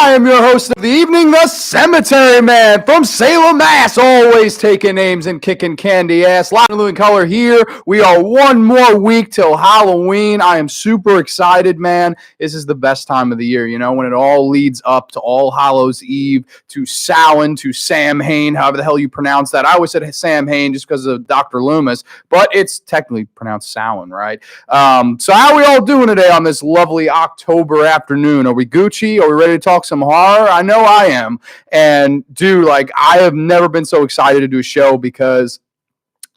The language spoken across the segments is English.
I am your host of the evening, the Cemetery Man from Salem, Mass. Always taking names and kicking candy ass. Loud and living color here. We are one more week till Halloween. I am super excited, man. This is the best time of the year, you know, when it all leads up to All Hallows Eve, to Samhain, to Samhain, however the hell you pronounce that. I always said Samhain just because of Dr. Loomis, but it's technically pronounced Samhain, right? So how are we all doing today on this lovely October afternoon? Are we Gucci? Are we ready to talk some horror? I know I am. And dude, like, I have never been so excited to do a show because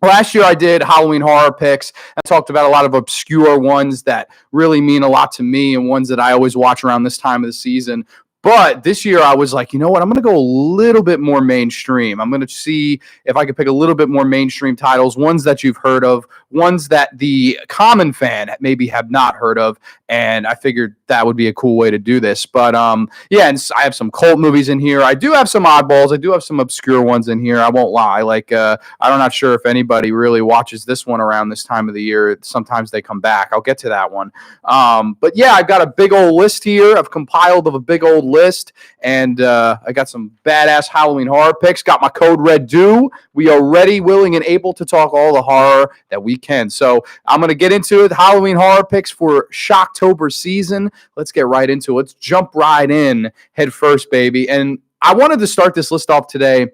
last year I did Halloween horror picks. I talked about a lot of obscure ones that really mean a lot to me and ones that I always watch around this time of the season. But this year I was like, you know what? I'm going to go a little bit more mainstream. I'm going to see if I could pick a little bit more mainstream titles, ones that you've heard of, ones that the common fan maybe have not heard of. And I figured that would be a cool way to do this. But yeah, and I have some cult movies in here. I do have some oddballs. I do have some obscure ones in here. I won't lie. Like, I'm not sure if anybody really watches this one around this time of the year. Sometimes they come back. I'll get to that one. But yeah, I've got a big old list here. I've compiled of a big old list, and I got some badass Halloween horror picks. Got my code red do. We are ready, willing, and able to talk all the horror that we can. So I'm going to get into it. Halloween horror picks for Shocktober season. Let's get right into it. Let's jump right in head first, baby. And I wanted to start this list off today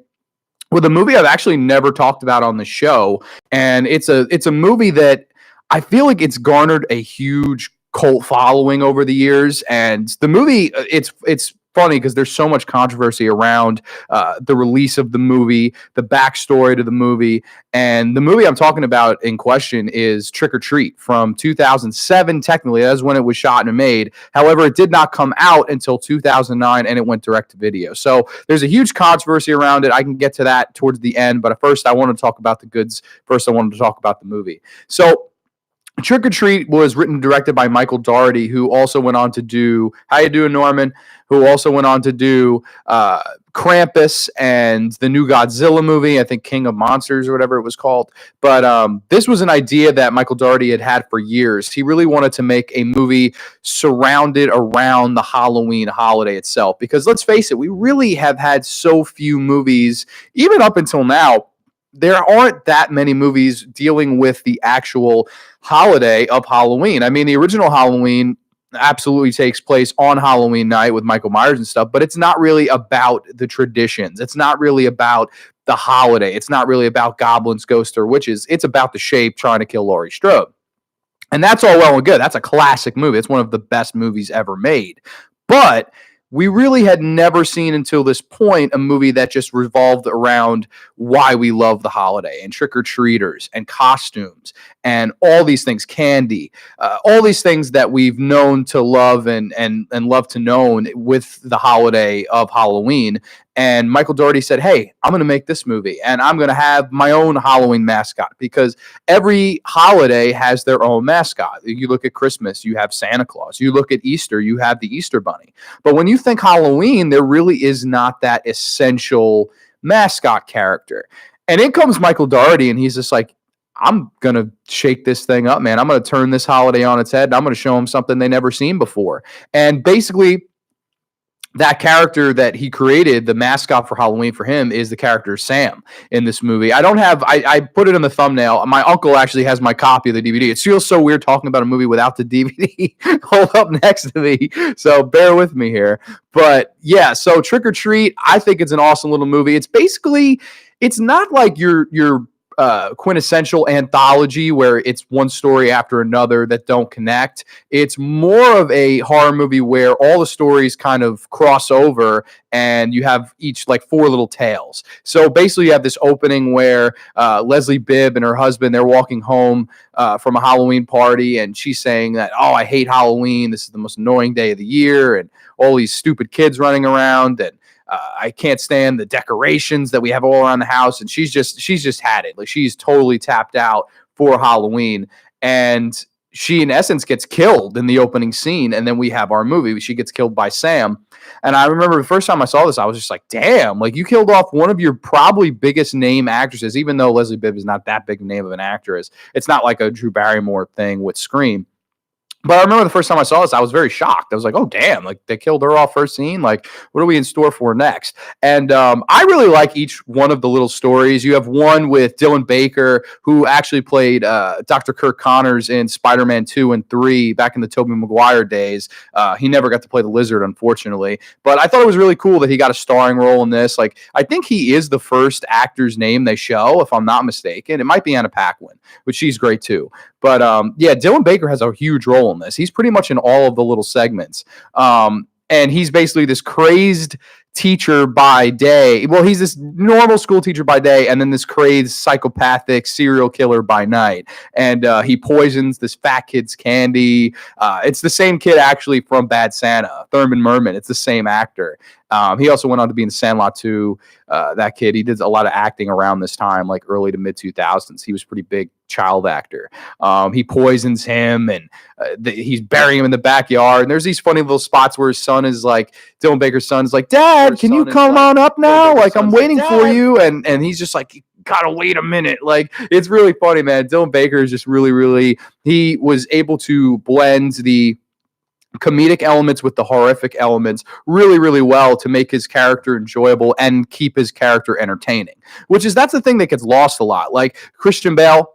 with a movie I've actually never talked about on the show, and it's a movie that I feel like it's garnered a huge cult following over the years. And the movie, it's funny because there's so much controversy around the release of the movie, the backstory to the movie. And the movie I'm talking about in question is Trick or Treat from 2007. Technically, that's when it was shot and made. However, it did not come out until 2009, and it went direct to video. So there's a huge controversy around it. I can get to that towards the end, but first I want to talk about the goods. First, I wanted to talk about the movie. So Trick or Treat was written and directed by Michael Dougherty, who also went on to do How You Doing, Norman? Who also went on to do Krampus and the new Godzilla movie, I think King of Monsters or whatever it was called. But this was an idea that Michael Dougherty had had for years. He really wanted to make a movie surrounded around the Halloween holiday itself. Because let's face it, we really have had so few movies, even up until now. There aren't that many movies dealing with the actual holiday of Halloween. I mean, the original Halloween absolutely takes place on Halloween night with Michael Myers and stuff, but it's not really about the traditions. It's not really about the holiday. It's not really about goblins, ghosts, or witches. It's about the Shape trying to kill Laurie Strode. And that's all well and good. That's a classic movie. It's one of the best movies ever made. But we really had never seen until this point a movie that just revolved around why we love the holiday and trick-or-treaters and costumes and all these things, candy, all these things that we've known to love and love to know with the holiday of Halloween. And Michael Dougherty said, hey, I'm going to make this movie, and I'm going to have my own Halloween mascot, because every holiday has their own mascot. You look at Christmas, you have Santa Claus. You look at Easter, you have the Easter Bunny. But when you think Halloween, there really is not that essential mascot character. And in comes Michael Dougherty, and he's just like, I'm going to shake this thing up, man. I'm going to turn this holiday on its head, and I'm going to show them something they never seen before. And basically, that character that he created, the mascot for Halloween for him, is the character Sam in this movie. I put it in the thumbnail. My uncle actually has my copy of the DVD. It feels so weird talking about a movie without the DVD hold up next to me, so bear with me here. But yeah, so Trick or Treat, I think it's an awesome little movie. It's basically, it's not like your quintessential anthology where it's one story after another that don't connect. It's more of a horror movie where all the stories kind of cross over and you have each like four little tales. So basically you have this opening where Leslie Bibb and her husband, they're walking home from a Halloween party, and she's saying that, oh, I hate Halloween. This is the most annoying day of the year, and all these stupid kids running around, and I can't stand the decorations that we have all around the house. And she's just had it. Like, she's totally tapped out for Halloween. And she, in essence, gets killed in the opening scene. And then we have our movie. She gets killed by Sam. And I remember the first time I saw this, I was just like, damn, like, you killed off one of your probably biggest name actresses, even though Leslie Bibb is not that big a name of an actress. It's not like a Drew Barrymore thing with Scream. But I remember the first time I saw this, I was very shocked. I was like, "Oh, damn! Like they killed her off first scene. Like, what are we in store for next?" And I really like each one of the little stories. You have one with Dylan Baker, who actually played Dr. Kirk Connors in Spider-Man 2 and 3 back in the Tobey Maguire days. He never got to play the Lizard, unfortunately. But I thought it was really cool that he got a starring role in this. Like, I think he is the first actor's name they show, if I'm not mistaken. It might be Anna Paquin, but she's great too. But yeah, Dylan Baker has a huge role in this. He's pretty much in all of the little segments. And he's basically this crazed teacher by day. Well, he's this normal school teacher by day, and then this crazed psychopathic serial killer by night. And he poisons this fat kid's candy. It's the same kid actually from Bad Santa, Thurman Merman. It's the same actor. He also went on to be in Sandlot 2. That kid, he did a lot of acting around this time, like early to mid 2000s. He was a pretty big child actor. He poisons him, and he's burying him in the backyard. And there's these funny little spots where his son is like, Dylan Baker's son is like, "Dad, can you come on up now? Like, I'm waiting for you." And he's just like, "Gotta wait a minute." Like, it's really funny, man. Dylan Baker is just really, he was able to blend the comedic elements with the horrific elements really well to make his character enjoyable and keep his character entertaining, that's the thing that gets lost a lot. Like, Christian Bale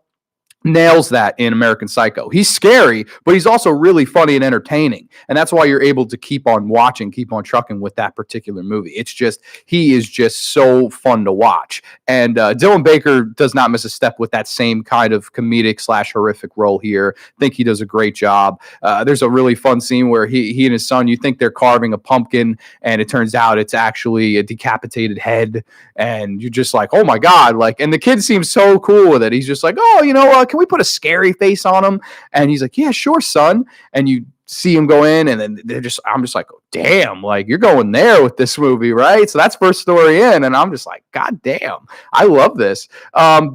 nails that in American Psycho. He's scary, but he's also really funny and entertaining. And that's why you're able to keep on watching, keep on trucking with that particular movie. It's just, he is just so fun to watch. And Dylan Baker does not miss a step with that same kind of comedic / horrific role here. I think he does a great job. There's a really fun scene where he and his son, you think they're carving a pumpkin, and it turns out it's actually a decapitated head. And you're just like, oh my God. Like, and the kid seems so cool with it. He's just like, "Oh, can we put a scary face on him?" And he's like, "Yeah, sure, son." And you see him go in, and then I'm just like, oh, damn, like, you're going there with this movie, right? So that's first story in, and I'm just like, God damn, I love this.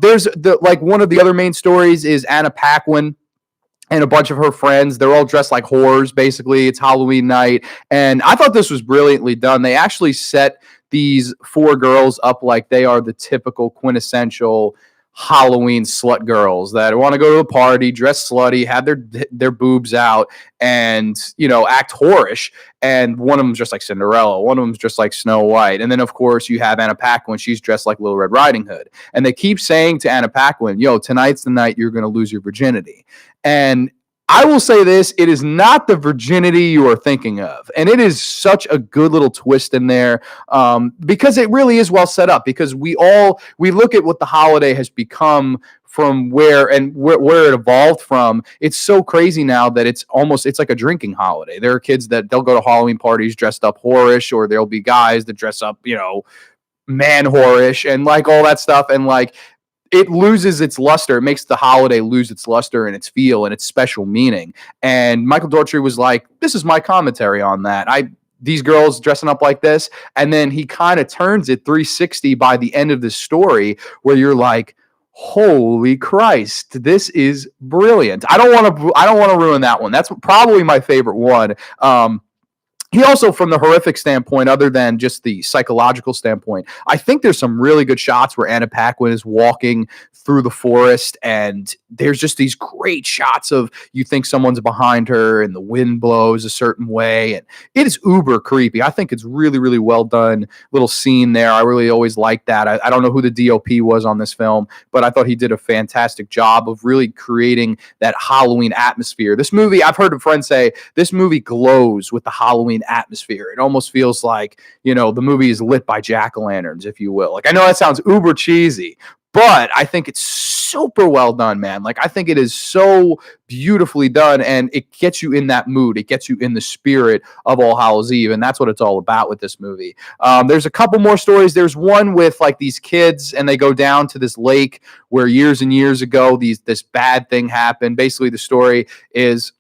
There's one of the other main stories is Anna Paquin and a bunch of her friends. They're all dressed like whores, basically. It's Halloween night. And I thought this was brilliantly done. They actually set these 4 girls up like they are the typical quintessential Halloween slut girls that want to go to a party, dress slutty, have their boobs out, and act whorish. And one of them's just like Cinderella, one of them's just like Snow White, and then of course you have Anna Paquin. She's dressed like Little Red Riding Hood, and they keep saying to Anna Paquin, "Yo, tonight's the night you're going to lose your virginity." And I will say this, it is not the virginity you are thinking of. And it is such a good little twist in there, because it really is well set up, because we look at what the holiday has become from where it evolved from. It's so crazy now that it's like a drinking holiday. There are kids that they'll go to Halloween parties dressed up whorish, or there'll be guys that dress up, man whorish and like all that stuff. And like, it loses its luster. It makes the holiday lose its luster and its feel and its special meaning. And Michael Daughtry was like, this is my commentary on that. These girls dressing up like this. And then he kind of turns it 360 by the end of the story, where you're like, holy Christ, this is brilliant. I don't want to ruin that one. That's probably my favorite one. He also, from the horrific standpoint, other than just the psychological standpoint, I think there's some really good shots where Anna Paquin is walking through the forest, and there's just these great shots of, you think someone's behind her and the wind blows a certain way, and it is uber creepy. I think it's really well done little scene there. I really always liked that. I don't know who the DOP was on this film, but I thought he did a fantastic job of really creating that Halloween atmosphere. This movie, I've heard a friend say, this movie glows with the Halloween atmosphere. It almost feels like, the movie is lit by jack-o'-lanterns, if you will. Like, I know that sounds uber cheesy, but I think it's super well done, man. Like, I think it is so beautifully done, and it gets you in that mood. It gets you in the spirit of All Hallows Eve, and that's what it's all about with this movie. There's a couple more stories. There's one with like these kids, and they go down to this lake where years and years ago this bad thing happened. Basically, the story is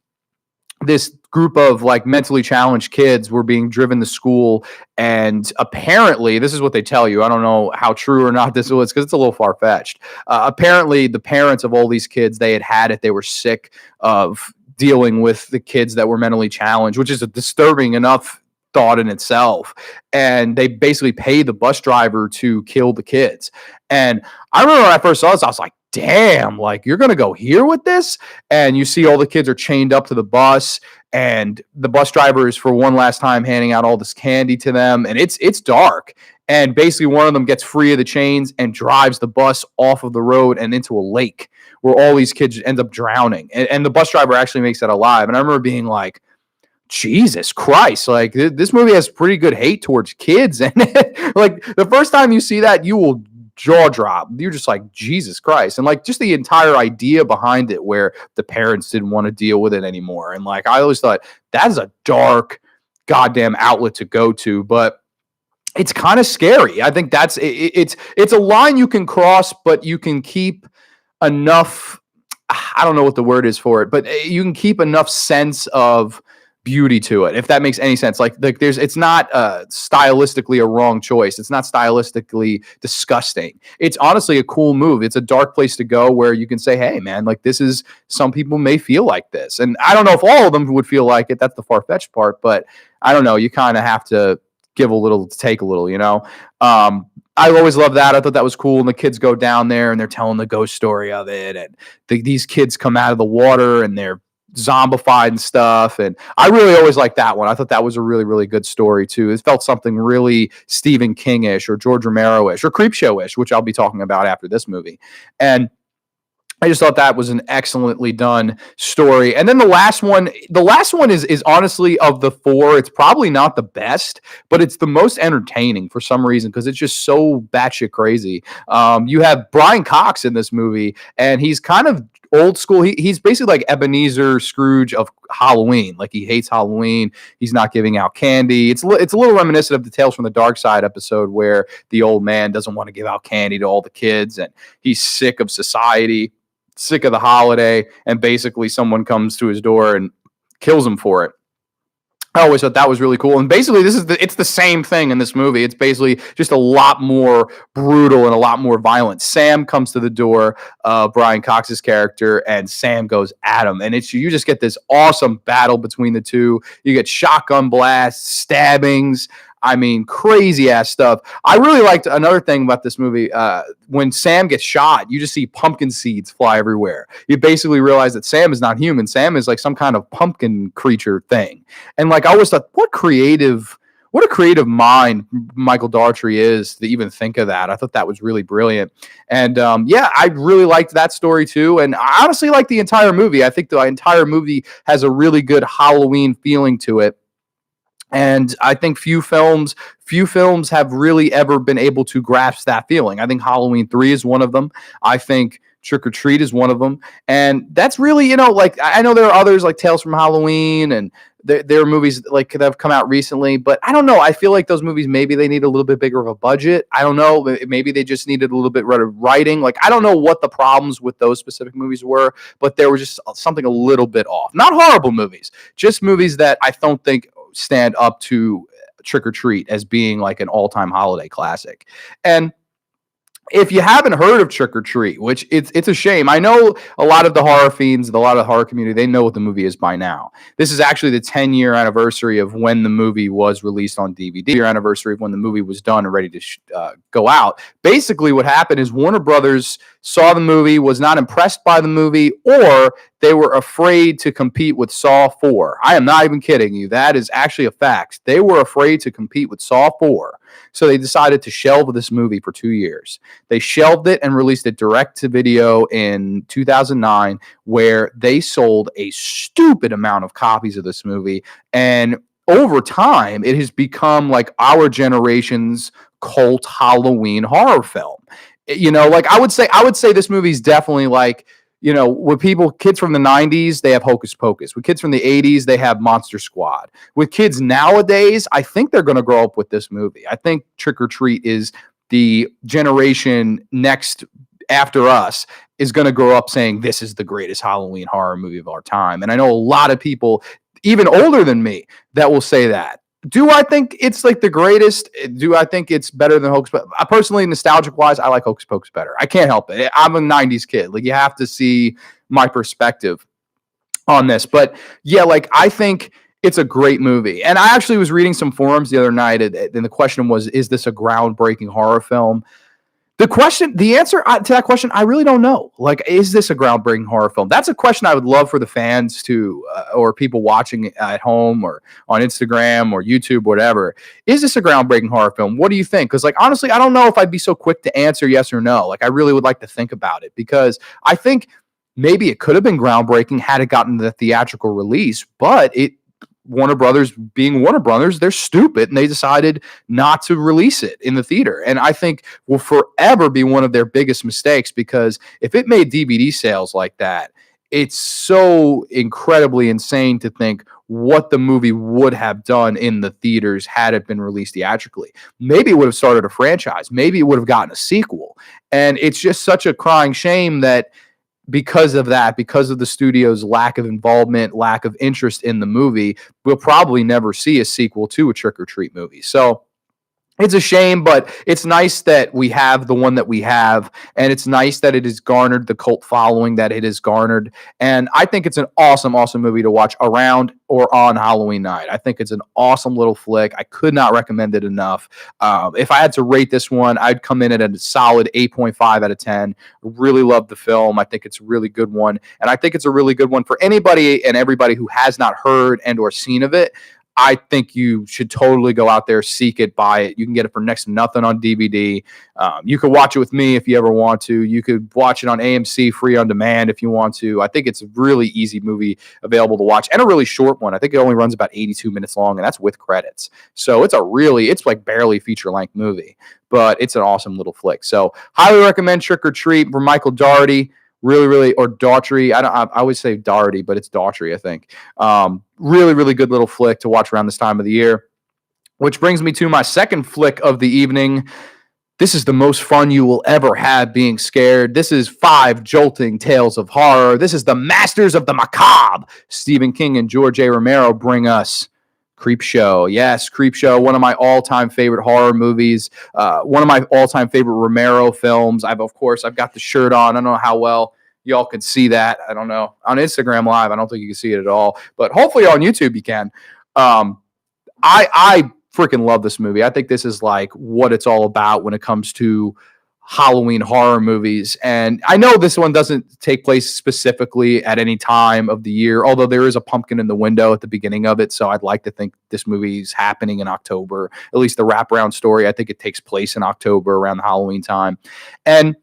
this group of like mentally challenged kids were being driven to school, and apparently, this is what they tell you, I don't know how true or not this was, because it's a little far-fetched. Apparently, the parents of all these kids, they had it. They were sick of dealing with the kids that were mentally challenged, which is a disturbing enough thought in itself. And they basically paid the bus driver to kill the kids. And I remember when I first saw this, I was like, damn, like you're going to go here with this? And you see all the kids are chained up to the bus, and the bus driver is for one last time handing out all this candy to them. And it's dark. And basically one of them gets free of the chains and drives the bus off of the road and into a lake where all these kids end up drowning. And the bus driver actually makes it alive. And I remember being like, Jesus Christ, like this movie has pretty good hate towards kids. And like the first time you see that, you will jaw drop. You're just like, Jesus Christ. And like just the entire idea behind it where the parents didn't want to deal with it anymore. And like I always thought that is a dark goddamn outlet to go to, but it's kind of scary. I think that's it's a line you can cross, but you can keep enough, I don't know what the word is for it, but you can keep enough sense of beauty to it, if that makes any sense. Like it's not stylistically a wrong choice. It's not stylistically disgusting. It's honestly a cool move. It's a dark place to go where you can say, hey man, like this is, some people may feel like this. And I don't know if all of them would feel like it. That's the far-fetched part, but I don't know. You kind of have to give a little to take a little, you know? I always love that. I thought that was cool. And the kids go down there and they're telling the ghost story of it. And these kids come out of the water and they're zombified and stuff. And I really always liked that one. I thought that was a really, really good story too. It felt something really Stephen King-ish or George Romero-ish or Creepshow-ish, which I'll be talking about after this movie. And I just thought that was an excellently done story. And then the last one is honestly, of the four, it's probably not the best, but it's the most entertaining for some reason because it's just so batshit crazy. You have Brian Cox in this movie, and he's kind of old school. He's basically like Ebenezer Scrooge of Halloween. Like he hates Halloween. He's not giving out candy. It's a little reminiscent of the Tales from the Dark Side episode where the old man doesn't want to give out candy to all the kids, and he's sick of society, sick of the holiday, and basically someone comes to his door and kills him for it. I always thought that was really cool. And basically it's the same thing in this movie. It's basically just a lot more brutal and a lot more violent. Sam comes to the door, Brian Cox's character, and Sam goes at him. And you just get this awesome battle between the two. You get shotgun blasts, stabbings. I mean, crazy ass stuff. I really liked another thing about this movie. When Sam gets shot, you just see pumpkin seeds fly everywhere. You basically realize that Sam is not human. Sam is like some kind of pumpkin creature thing. And like I always thought, what a creative mind Michael Daughtry is to even think of that. I thought that was really brilliant. And yeah, I really liked that story too. And I honestly like the entire movie. I think the entire movie has a really good Halloween feeling to it. And I think few films have really ever been able to grasp that feeling. I think Halloween 3 is one of them. I think Trick or Treat is one of them. And that's really, like I know there are others like Tales from Halloween, and there are movies like that have come out recently, but I don't know. I feel like those movies, maybe they need a little bit bigger of a budget. I don't know. Maybe they just needed a little bit better writing. Like, I don't know what the problems with those specific movies were, but there was just something a little bit off. Not horrible movies, just movies that I don't think stand up to Trick or Treat as being like an all-time holiday classic. And if you haven't heard of Trick or Treat, which it's a shame. I know a lot of the horror fiends, a lot of the horror community, they know what the movie is by now. This is actually the 10-year anniversary of when the movie was released on DVD, year anniversary of when the movie was done and ready to go out. Basically, what happened is Warner Brothers saw the movie, was not impressed by the movie, or they were afraid to compete with Saw 4. I am not even kidding you. That is actually a fact. They were afraid to compete with Saw 4. So they decided to shelve this movie for 2 years. They shelved it and released it direct to video in 2009, where they sold a stupid amount of copies of this movie. And over time, it has become like our generation's cult Halloween horror film. Like I would say this movie is definitely like, with kids from the 90s, they have Hocus Pocus. With kids from the 80s, they have Monster Squad. With kids nowadays, I think they're going to grow up with this movie. I think Trick or Treat is the generation next after us is going to grow up saying this is the greatest Halloween horror movie of our time. And I know a lot of people, even older than me, that will say that. Do I think it's like the greatest? Do I think it's better than Hocus Pocus? Personally, nostalgic-wise, I like Hocus Pocus better. I can't help it. I'm a 90s kid. Like, you have to see my perspective on this. But, yeah, like, I think it's a great movie. And I actually was reading some forums the other night, and the question was, is this a groundbreaking horror film? The answer to that question, I really don't know. Like, is this a groundbreaking horror film? That's a question I would love for the fans to, or people watching at home or on Instagram or YouTube, whatever. Is this a groundbreaking horror film? What do you think? Because, like, honestly, I don't know if I'd be so quick to answer yes or no. Like, I really would like to think about it because I think maybe it could have been groundbreaking had it gotten the theatrical release, but Warner Brothers being Warner Brothers, they're stupid and they decided not to release it in the theater. And I think will forever be one of their biggest mistakes because if it made DVD sales like that, it's so incredibly insane to think what the movie would have done in the theaters had it been released theatrically. Maybe it would have started a franchise. Maybe it would have gotten a sequel. And it's just such a crying shame that because of that, because of the studio's lack of involvement, lack of interest in the movie, we'll probably never see a sequel to a Trick or Treat movie. So it's a shame, but it's nice that we have the one that we have, and it's nice that it has garnered the cult following that it has garnered. And I think it's an awesome, awesome movie to watch around or on Halloween night. I think it's an awesome little flick. I could not recommend it enough. If I had to rate this one, I'd come in at a solid 8.5 out of 10. Really love the film. I think it's a really good one, and I think it's a really good one for anybody and everybody who has not heard and or seen of it. I think you should totally go out there, seek it, buy it. You can get it for next to nothing on DVD. You could watch it with me if you ever want to. You could watch it on AMC free on demand if you want to. I think it's a really easy movie available to watch and a really short one. I think it only runs about 82 minutes long, and that's with credits. So it's like barely feature-length movie, but it's an awesome little flick. So highly recommend Trick or Treat from Michael Dougherty. Really, really, or Daughtry. I always say Dougherty, but it's Daughtry, I think. Really, really good little flick to watch around this time of the year. Which brings me to my second flick of the evening. This is the most fun you will ever have being scared. This is 5 jolting tales of horror. This is the Masters of the Macabre. Stephen King and George A. Romero bring us Creepshow. Yes, Creepshow, one of my all-time favorite horror movies, one of my all-time favorite Romero films. I've got the shirt on. I don't know how well y'all can see that. I don't know. On Instagram Live, I don't think you can see it at all, but hopefully on YouTube you can. I freaking love this movie. I think this is like what it's all about when it comes to Halloween horror movies. And I know this one doesn't take place specifically at any time of the year, although there is a pumpkin in the window at the beginning of it. So I'd like to think this movie's happening in October, at least the wraparound story. I think it takes place in October around the Halloween time. And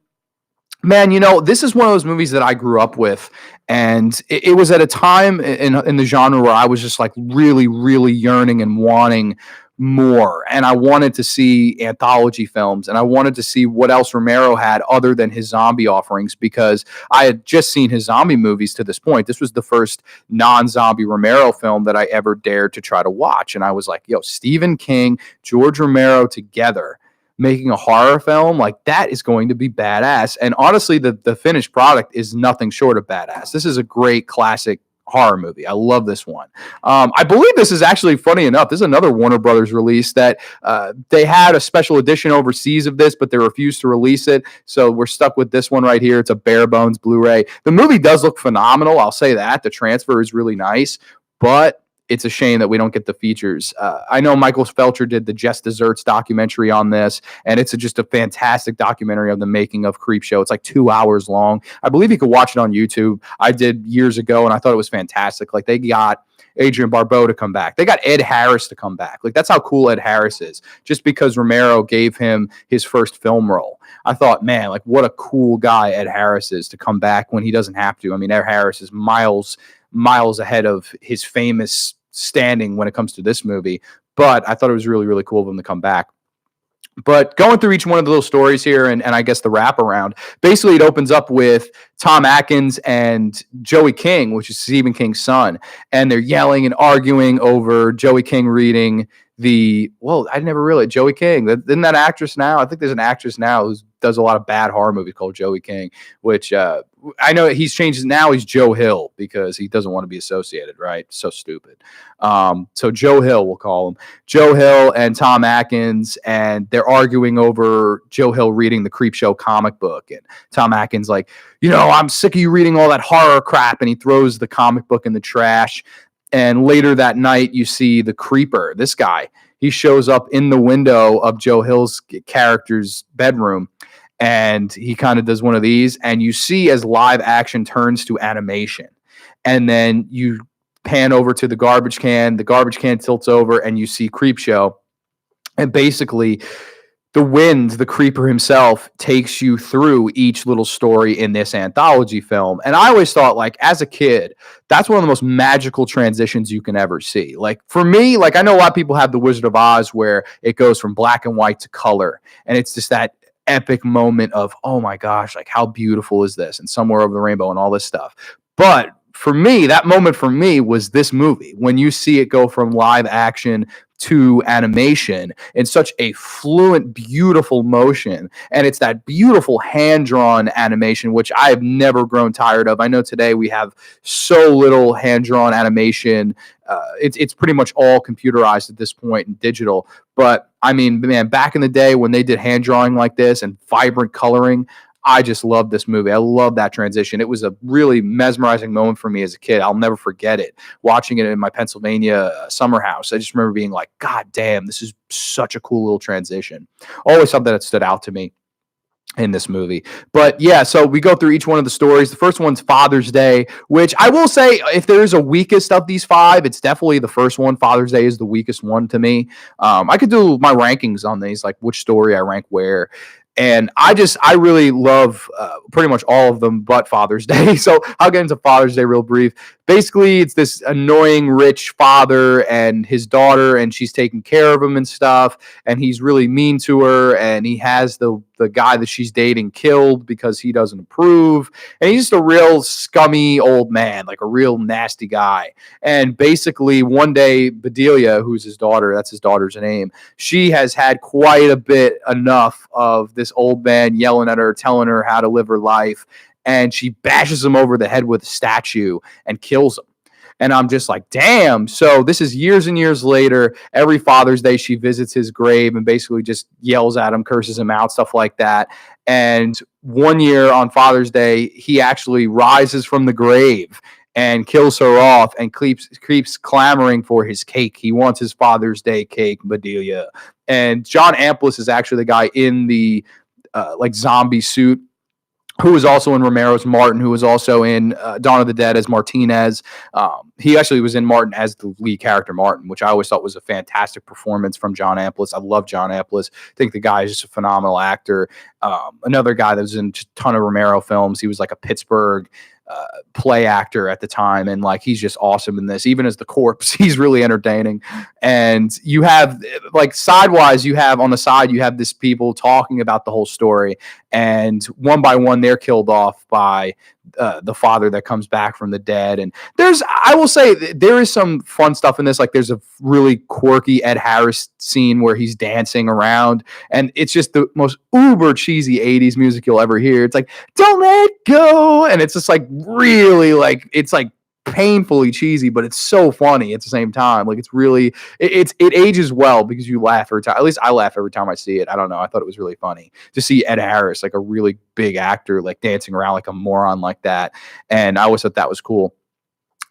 man, this is one of those movies that I grew up with. And it was at a time in the genre where I was just like really, really yearning and wanting more, and I wanted to see anthology films, and I wanted to see what else Romero had other than his zombie offerings, because I had just seen his zombie movies to this point. This was the first non-zombie Romero film that I ever dared to try to watch, and I was like, yo, Stephen King, George Romero together making a horror film, like, that is going to be badass. And honestly, the finished product is nothing short of badass. This is a great classic horror movie. I love this one. I believe this is actually, funny enough, this is another Warner Brothers release that they had a special edition overseas of this, but they refused to release it. So we're stuck with this one right here. It's a bare bones Blu-ray. The movie does look phenomenal. I'll say that. The transfer is really nice, but it's a shame that we don't get the features. I know Michael Felcher did the Just Desserts documentary on this, and it's just a fantastic documentary of the making of Creepshow. It's like 2 hours long. I believe you could watch it on YouTube. I did years ago, and I thought it was fantastic. Like, they got Adrian Barbeau to come back. They got Ed Harris to come back. Like, that's how cool Ed Harris is, just because Romero gave him his first film role. I thought, man, like, what a cool guy Ed Harris is to come back when he doesn't have to. I mean, Ed Harris is miles ahead of his famous standing when it comes to this movie, but I thought it was really, really cool of him to come back. But going through each one of the little stories here, and I guess the wraparound, basically it opens up with Tom Atkins and Joey King, which is Stephen King's son, and they're yelling and arguing over Joey King reading I never realized Joey King. Isn't that actress now? I think there's an actress now who does a lot of bad horror movies called Joey King, which I know he's changed. Now he's Joe Hill because he doesn't want to be associated, right? So stupid. So Joe Hill, we'll call him. Joe Hill and Tom Atkins, and they're arguing over Joe Hill reading the Creepshow comic book. And Tom Atkins like, I'm sick of you reading all that horror crap, and he throws the comic book in the trash. And later that night, you see the Creeper, this guy. He shows up in the window of Joe Hill's character's bedroom, and he kind of does one of these, and you see as live action turns to animation, and then you pan over to the garbage can tilts over, and you see Creepshow, and basically the Wind, the creeper himself, takes you through each little story in this anthology film. And I always thought, like, as a kid, that's one of the most magical transitions you can ever see. Like, for me, like, I know a lot of people have The Wizard of Oz where it goes from black and white to color, and it's just that epic moment of, oh my gosh, like, how beautiful is this? And Somewhere Over the Rainbow and all this stuff. But for me, that moment for me was this movie. When you see it go from live action to animation in such a fluent, beautiful motion. And it's that beautiful hand-drawn animation, which I have never grown tired of. I know today we have so little hand-drawn animation. It's pretty much all computerized at this point and digital. But I mean, man, back in the day when they did hand drawing like this and vibrant coloring, I just love this movie. I love that transition. It was a really mesmerizing moment for me as a kid. I'll never forget it. Watching it in my Pennsylvania summer house, I just remember being like, God damn, this is such a cool little transition. Always something that stood out to me in this movie. But yeah, so we go through each one of the stories. The first one's Father's Day, which I will say, if there is a weakest of these five, it's definitely the first one. Father's Day is the weakest one to me. I could do my rankings on these, like which story I rank where. And I really love pretty much all of them but Father's Day. So I'll get into Father's Day real brief. Basically, it's this annoying rich father and his daughter, and she's taking care of him and stuff. And he's really mean to her, and he has the guy that she's dating killed because he doesn't approve. And he's just a real scummy old man, like a real nasty guy. And basically, one day, Bedelia, who's his daughter, that's his daughter's name, she has had quite a bit enough of this old man yelling at her, telling her how to live her life. And she bashes him over the head with a statue and kills him. And I'm just like, damn. So this is years and years later. Every Father's Day, she visits his grave and basically just yells at him, curses him out, stuff like that. And one year on Father's Day, he actually rises from the grave and kills her off and keeps clamoring for his cake. He wants his Father's Day cake, Bedelia. And John Amplas is actually the guy in the like zombie suit, who was also in Romero's Martin, who was also in Dawn of the Dead as Martinez. He actually was in Martin as the lead character, Martin, which I always thought was a fantastic performance from John Amplas. I love John Amplas. I think the guy is just a phenomenal actor. Another guy that was in a ton of Romero films. He was like a Pittsburgh play actor at the time, and like he's just awesome in this. Even as the corpse, he's really entertaining. And you have like sidewise, you have on the side, you have this people talking about the whole story, and one by one they're killed off by the father that comes back from the dead. And I will say there is some fun stuff in this. Like there's a really quirky Ed Harris scene where he's dancing around, and it's just the most uber cheesy 80s music you'll ever hear. It's like, don't let go. And it's just like really like, it's like painfully cheesy, but it's so funny at the same time. Like it's really, it ages well because you laugh every time. At least I laugh every time I see it. I don't know. I thought it was really funny to see Ed Harris, like a really big actor, like dancing around like a moron like that. And I always thought that was cool.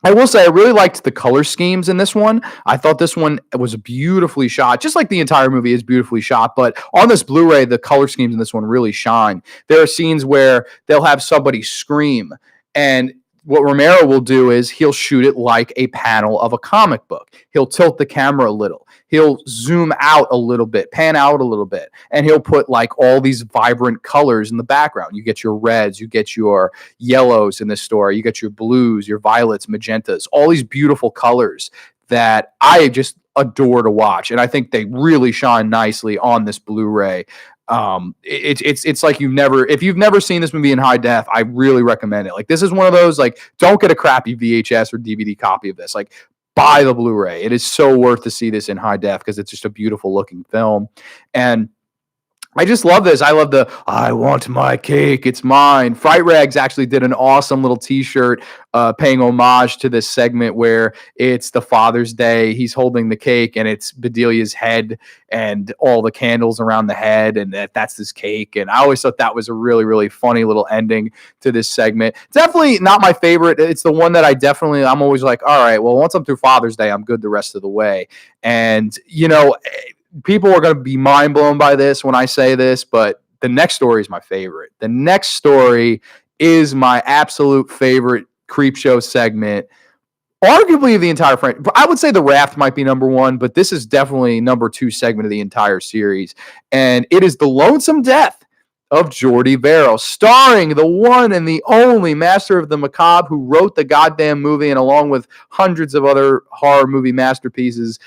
I will say I really liked the color schemes in this one. I thought this one was beautifully shot, just like the entire movie is beautifully shot. But on this Blu-ray, the color schemes in this one really shine. There are scenes where they'll have somebody scream, and what Romero will do is he'll shoot it like a panel of a comic book. He'll tilt the camera a little. He'll zoom out a little bit, pan out a little bit, and he'll put like all these vibrant colors in the background. You get your reds, you get your yellows in this story, you get your blues, your violets, magentas, all these beautiful colors that I just adore to watch. And I think they really shine nicely on this Blu-ray. It's like if you've never seen this movie in high def, I really recommend it. Like this is one of those, like, don't get a crappy VHS or DVD copy of this. Like buy the Blu-ray. It is so worth to see this in high def because it's just a beautiful looking film. And I just love this. I love I want my cake, it's mine. Fright Rags actually did an awesome little t-shirt paying homage to this segment where it's the Father's Day. He's holding the cake and it's Bedelia's head and all the candles around the head, and that's this cake. And I always thought that was a really, really funny little ending to this segment. Definitely not my favorite. It's the one that I'm always like, all right, well, once I'm through Father's Day, I'm good the rest of the way. And, you know, people are going to be mind blown by this when I say this, but the next story is my favorite. The next story is my absolute favorite Creepshow segment, arguably the entire franchise. I would say The Raft might be number one, but this is definitely number two segment of the entire series. And it is The Lonesome Death of Jordy Verrill, starring the one and the only master of the macabre who wrote the goddamn movie, and along with hundreds of other horror movie masterpieces,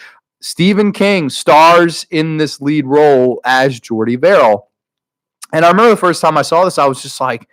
Stephen King stars in this lead role as Jordy Verrill. And I remember the first time I saw this, I was just like,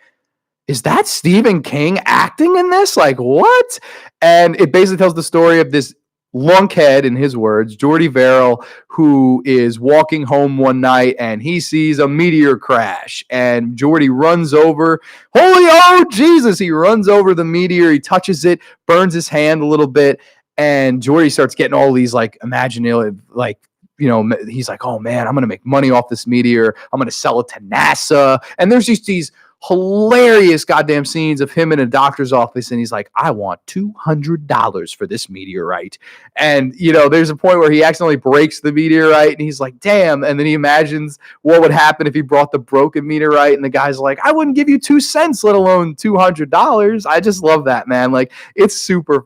is that Stephen King acting in this? Like, what? And it basically tells the story of this lunkhead, in his words, Jordy Verrill, who is walking home one night and he sees a meteor crash. And Jordy runs over, holy oh Jesus, he runs over the meteor, he touches it, burns his hand a little bit, and Jordy starts getting all these like imaginative, like, you know, he's like, oh man, I'm going to make money off this meteor. I'm going to sell it to NASA. And there's just these hilarious goddamn scenes of him in a doctor's office, and he's like, I want $200 for this meteorite. And, you know, there's a point where he accidentally breaks the meteorite, and he's like, damn. And then he imagines what would happen if he brought the broken meteorite, and the guy's like, I wouldn't give you 2 cents, let alone $200. I just love that, man. Like, it's super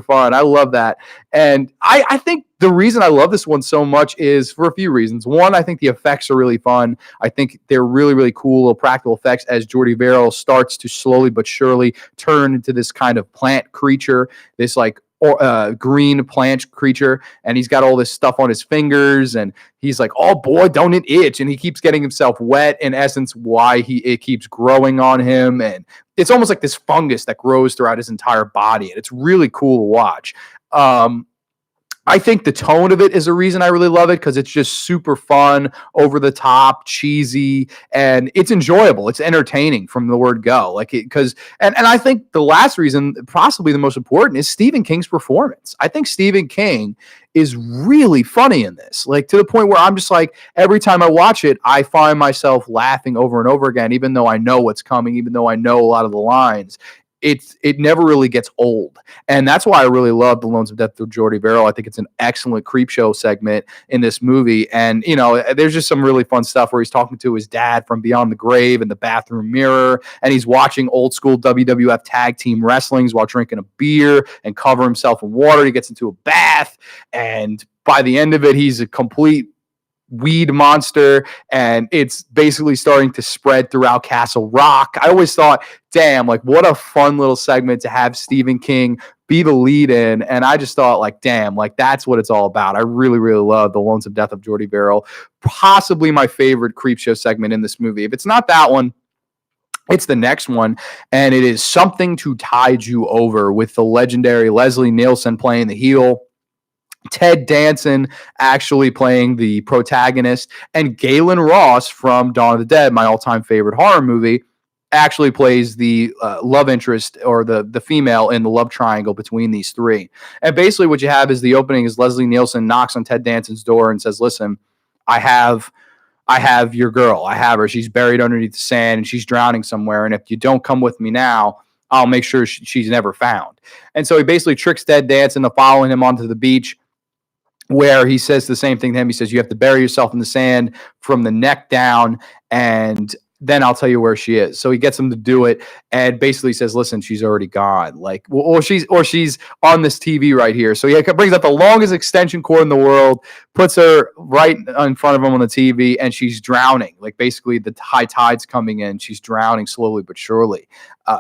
fun. I love that. And I think the reason I love this one so much is for a few reasons. One, I think the effects are really fun. I think they're really, really cool little practical effects as Jordy Verrill starts to slowly but surely turn into this kind of plant creature, this like green plant creature, and he's got all this stuff on his fingers, and he's like, oh boy, don't it itch, and he keeps getting himself wet, in essence why it keeps growing on him, and it's almost like this fungus that grows throughout his entire body, and it's really cool to watch. I think the tone of it is a reason I really love it, because it's just super fun, over the top, cheesy, and it's enjoyable. It's entertaining from the word go. Like it, because and I think the last reason, possibly the most important, is Stephen King's performance. I think Stephen King is really funny in this, like to the point where I'm just like, every time I watch it, I find myself laughing over and over again, even though I know what's coming, even though I know a lot of the lines. It never really gets old. And that's why I really love The Lonesome Death of Jordy Verrill. I think it's an excellent Creepshow segment in this movie. And, you know, there's just some really fun stuff where he's talking to his dad from beyond the grave in the bathroom mirror, and he's watching old school WWF tag team wrestlings while drinking a beer and cover himself in water. He gets into a bath, and by the end of it, he's a complete weed monster, and it's basically starting to spread throughout Castle Rock. I always thought, damn, like what a fun little segment to have Stephen King be the lead in, and I just thought, like, damn, like that's what it's all about. I really, really love The Lonesome Death of Jordy Verrill. Possibly my favorite Creepshow segment in this movie. If it's not that one, it's the next one, and it is Something to Tide You Over, with the legendary Leslie Nielsen playing the heel, Ted Danson actually playing the protagonist, and Galen Ross from Dawn of the Dead, my all-time favorite horror movie, actually plays the love interest, or the female in the love triangle between these three. And basically what you have is the opening is Leslie Nielsen knocks on Ted Danson's door and says, listen, I have your girl. I have her. She's buried underneath the sand and she's drowning somewhere. And if you don't come with me now, I'll make sure she's never found. And so he basically tricks Ted Danson to following him onto the beach, where he says the same thing to him. He says, you have to bury yourself in the sand from the neck down, and then I'll tell you where she is. So he gets him to do it, and basically says, listen, she's already gone. Like, or she's on this TV right here. So he brings out the longest extension cord in the world, puts her right in front of him on the TV, and she's drowning. Like, basically the high tide's coming in. She's drowning slowly but surely,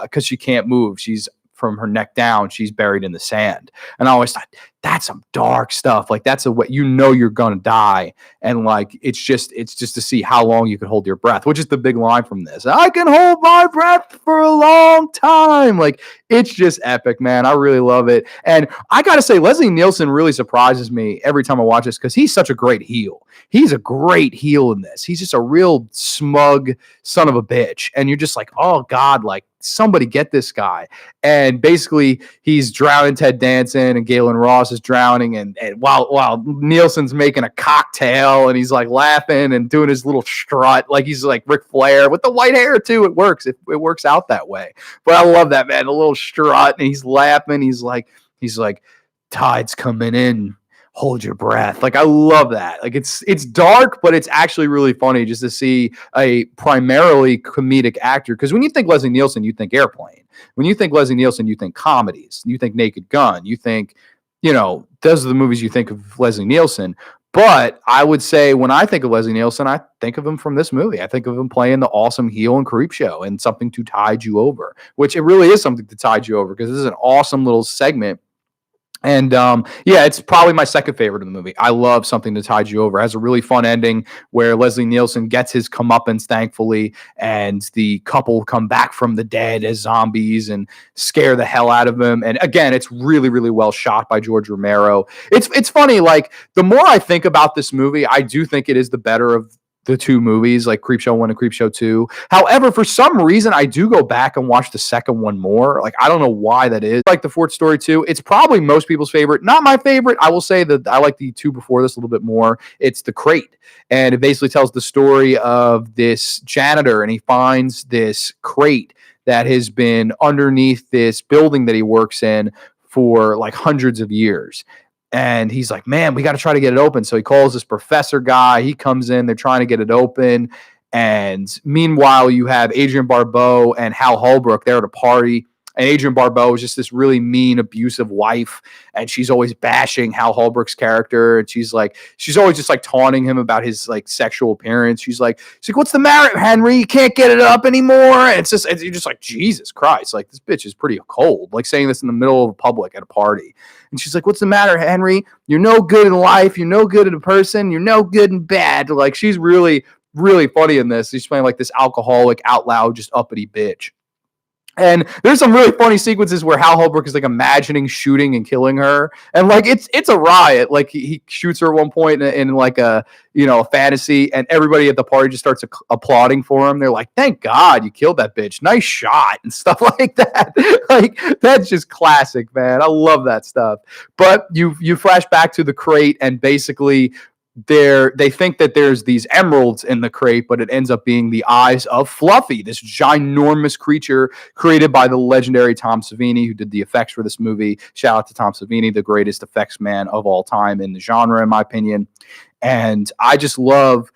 because she can't move. She's, from her neck down, she's buried in the sand. And I always thought, that's some dark stuff. Like, that's what, you know, you're gonna die, and like it's just to see how long you can hold your breath, which is the big line from this. I can hold my breath for a long time. Like, it's just epic, man. I really love it. And I gotta say, Leslie Nielsen really surprises me every time I watch this, because he's such a great heel. He's a great heel in this. He's just a real smug son of a bitch, and you're just like, oh god, like somebody get this guy. And basically he's drowning Ted Danson, and Galen Ross is drowning, and while Nielsen's making a cocktail, and he's like laughing and doing his little strut like he's like Ric Flair with the white hair too. It works. It works out that way. But I love that, man. A little strut, and he's laughing. He's like, tide's coming in. hold your breath. Like I love that. Like it's dark, but it's actually really funny just to see a primarily comedic actor. Because when you think Leslie Nielsen, you think Airplane. When you think Leslie Nielsen, you think comedies. You think Naked Gun. You think, those are the movies you think of Leslie Nielsen. But I would say when I think of Leslie Nielsen, I think of him from this movie. I think of him playing the awesome heel in Creepshow and Something to Tide You Over, which it really is something to tide you over because this is an awesome little segment. And yeah, it's probably my second favorite of the movie. I love Something to Tide You Over. It has a really fun ending where Leslie Nielsen gets his comeuppance, thankfully, and the couple come back from the dead as zombies and scare the hell out of him. And again, it's really, really well shot by George Romero. It's funny, like the more I think about this movie, I do think it is the better of the two movies, like Creepshow 1 and Creepshow 2. However, for some reason, I do go back and watch the second one more. Like, I don't know why that is. Like the Fourth Story 2, it's probably most people's favorite. Not my favorite. I will say that I like the two before this a little bit more. It's The Crate. And it basically tells the story of this janitor, and he finds this crate that has been underneath this building that he works in for like hundreds of years. And he's like, man, we got to try to get it open. So he calls this professor guy. He comes in. They're trying to get it open. And meanwhile, you have Adrienne Barbeau and Hal Holbrook. They're at a party. And Adrienne Barbeau is just this really mean, abusive wife. And she's always bashing Hal Holbrook's character. And she's always just like taunting him about his like sexual appearance. She's like, what's the matter, Henry? You can't get it up anymore. And you're just like, Jesus Christ. Like, this bitch is pretty cold. Like saying this in the middle of a public at a party. And she's like, what's the matter, Henry? You're no good in life. You're no good in a person. You're no good in bad. Like, she's really, really funny in this. She's playing like this alcoholic, out loud, just uppity bitch. And there's some really funny sequences where Hal Holbrook is like imagining shooting and killing her, and like it's a riot. Like he shoots her at one point in like a a fantasy, and everybody at the party just starts applauding for him. They're like, "Thank God you killed that bitch! Nice shot!" and stuff like that. Like that's just classic, man. I love that stuff. But you flash back to The Crate, and basically they think that there's these emeralds in the crate, but it ends up being the eyes of Fluffy, this ginormous creature created by the legendary Tom Savini, who did the effects for this movie. Shout out to Tom Savini, the greatest effects man of all time in the genre, in my opinion. And I just love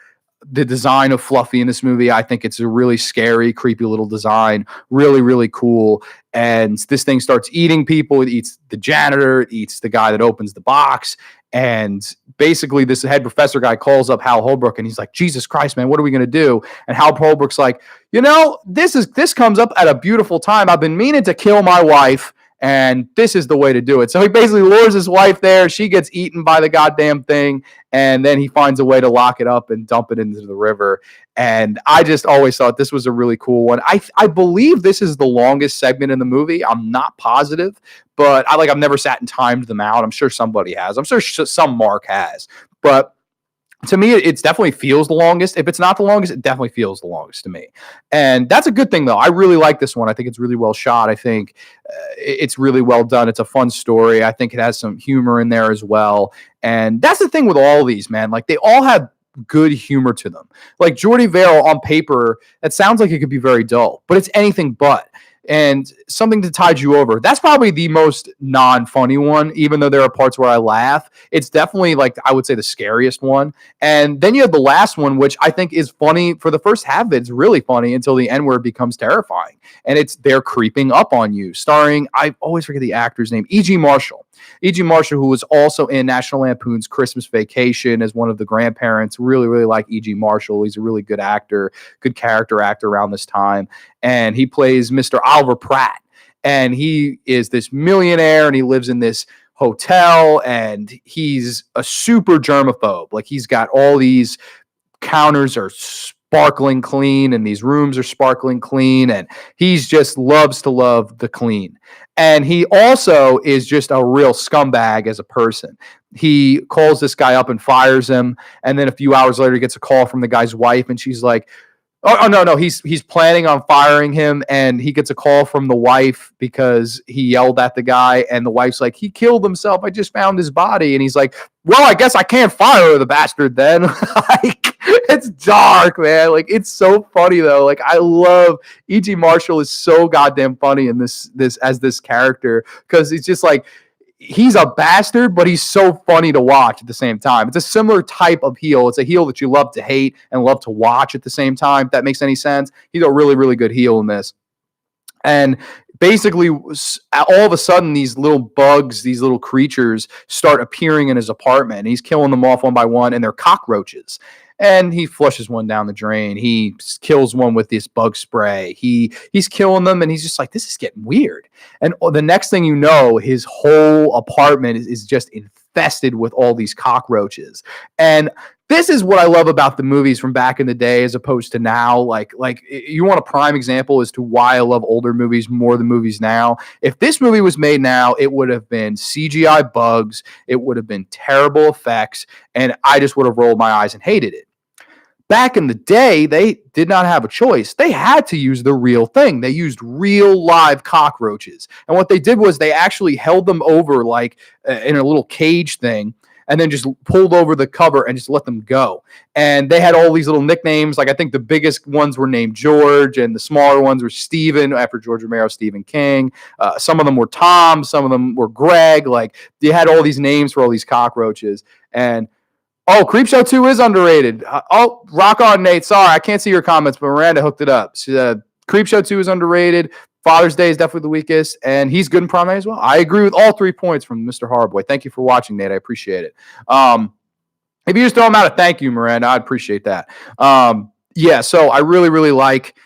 the design of Fluffy in this movie. I think it's a really scary, creepy little design. Really, really cool. And this thing starts eating people. It eats the janitor. It eats the guy that opens the box. And basically, this head professor guy calls up Hal Holbrook, and he's like, Jesus Christ, man, what are we going to do? And Hal Holbrook's like, this comes up at a beautiful time. I've been meaning to kill my wife, and this is the way to do it. So he basically lures his wife there. She gets eaten by the goddamn thing, and then he finds a way to lock it up and dump it into the river. And I just always thought this was a really cool one. I believe this is the longest segment in the movie. I'm not positive, but I've never sat and timed them out. I'm sure somebody has. I'm sure some mark has. But to me, it definitely feels the longest. If it's not the longest, it definitely feels the longest to me. And that's a good thing, though. I really like this one. I think it's really well shot. I think it's really well done. It's a fun story. I think it has some humor in there as well. And that's the thing with all these, man. Like, they all have good humor to them. Like, Jordy Verrill on paper, that sounds like it could be very dull, but it's anything but. And Something to Tide You Over, that's probably the most non-funny one, even though there are parts where I laugh. It's definitely, like, I would say the scariest one. And then you have the last one, which I think is funny for the first half of it. It's really funny until the end where it becomes terrifying. And they're creeping up on you, starring, I always forget the actor's name, E.G. Marshall. E.G. Marshall, who was also in National Lampoon's Christmas Vacation as one of the grandparents. Really, really like E.G. Marshall. He's a really good actor, good character actor around this time. And he plays Mr. Oliver Pratt. And he is this millionaire, and he lives in this hotel, and he's a super germaphobe. Like, he's got all these counters are sparkling clean, and these rooms are sparkling clean, and he's just loves to love the clean. And he also is just a real scumbag as a person. He calls this guy up and fires him, and then a few hours later he gets a call from the guy's wife, and she's like, Oh no, he's planning on firing him, and he gets a call from the wife because he yelled at the guy, and the wife's like, he killed himself. I just found his body. And he's like, well, I guess I can't fire the bastard then. Like, it's dark, man. Like, it's so funny though. Like, I love E.G. Marshall is so goddamn funny in this as this character, because he's just like, he's a bastard, but he's so funny to watch at the same time. It's a similar type of heel. It's a heel that you love to hate and love to watch at the same time, if that makes any sense. He's a really, really good heel in this. And basically, all of a sudden, these little bugs, these little creatures start appearing in his apartment. And he's killing them off one by one, and they're cockroaches. And he flushes one down the drain. He kills one with this bug spray. He's killing them, and he's just like, this is getting weird. And the next thing you know, his whole apartment is just infested with all these cockroaches. And this is what I love about the movies from back in the day as opposed to now. Like you want a prime example as to why I love older movies more than movies now. If this movie was made now, it would have been CGI bugs. It would have been terrible effects. And I just would have rolled my eyes and hated it. Back in the day, they did not have a choice. They had to use the real thing. They used real live cockroaches. And what they did was they actually held them over like in a little cage thing and then just pulled over the cover and just let them go. And they had all these little nicknames. Like I think the biggest ones were named George and the smaller ones were Stephen, after George Romero, Stephen King. Some of them were Tom. Some of them were Greg. Like they had all these names for all these cockroaches. And Creepshow 2 is underrated. Rock on, Nate. Sorry, I can't see your comments, but Miranda hooked it up. She said Creepshow 2 is underrated. Father's Day is definitely the weakest, and he's good in Prime as well. I agree with all 3 points from Mr. Horrorboy. Thank you for watching, Nate. I appreciate it. If you just throw him out a thank you, Miranda, I'd appreciate that. So I really, really like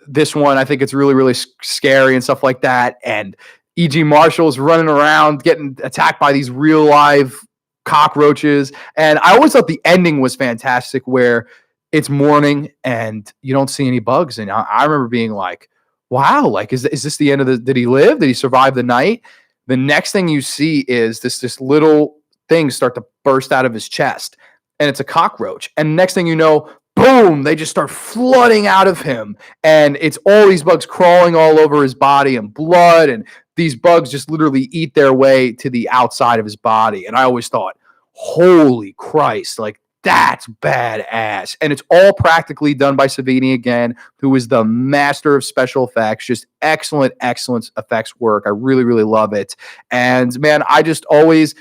this one. I think it's really, really scary and stuff like that. And E.G. Marshall's running around getting attacked by these real live cockroaches. And I always thought the ending was fantastic where it's morning and you don't see any bugs. And I remember being like, wow, like, is this the end of did he live? Did he survive the night? The next thing you see is this little thing start to burst out of his chest, and it's a cockroach. And next thing you know, boom, they just start flooding out of him. And it's all these bugs crawling all over his body and blood. And these bugs just literally eat their way to the outside of his body. And I always thought, holy Christ, like that's badass. And it's all practically done by Savini again, who is the master of special effects. Just excellent effects work. I really, really love it. And man, I just always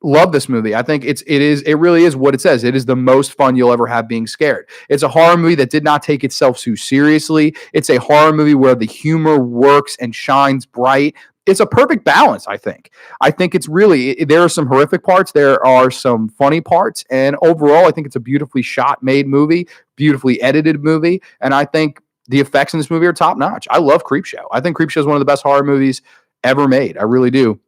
love this movie. I think it really is what it says. It is the most fun you'll ever have being scared. It's a horror movie that did not take itself too seriously. It's a horror movie where the humor works and shines bright. It's a perfect balance, I think. I think it's really, there are some horrific parts. There are some funny parts. And overall, I think it's a beautifully shot, made movie, beautifully edited movie. And I think the effects in this movie are top notch. I love Creepshow. I think Creepshow is one of the best horror movies ever made. I really do.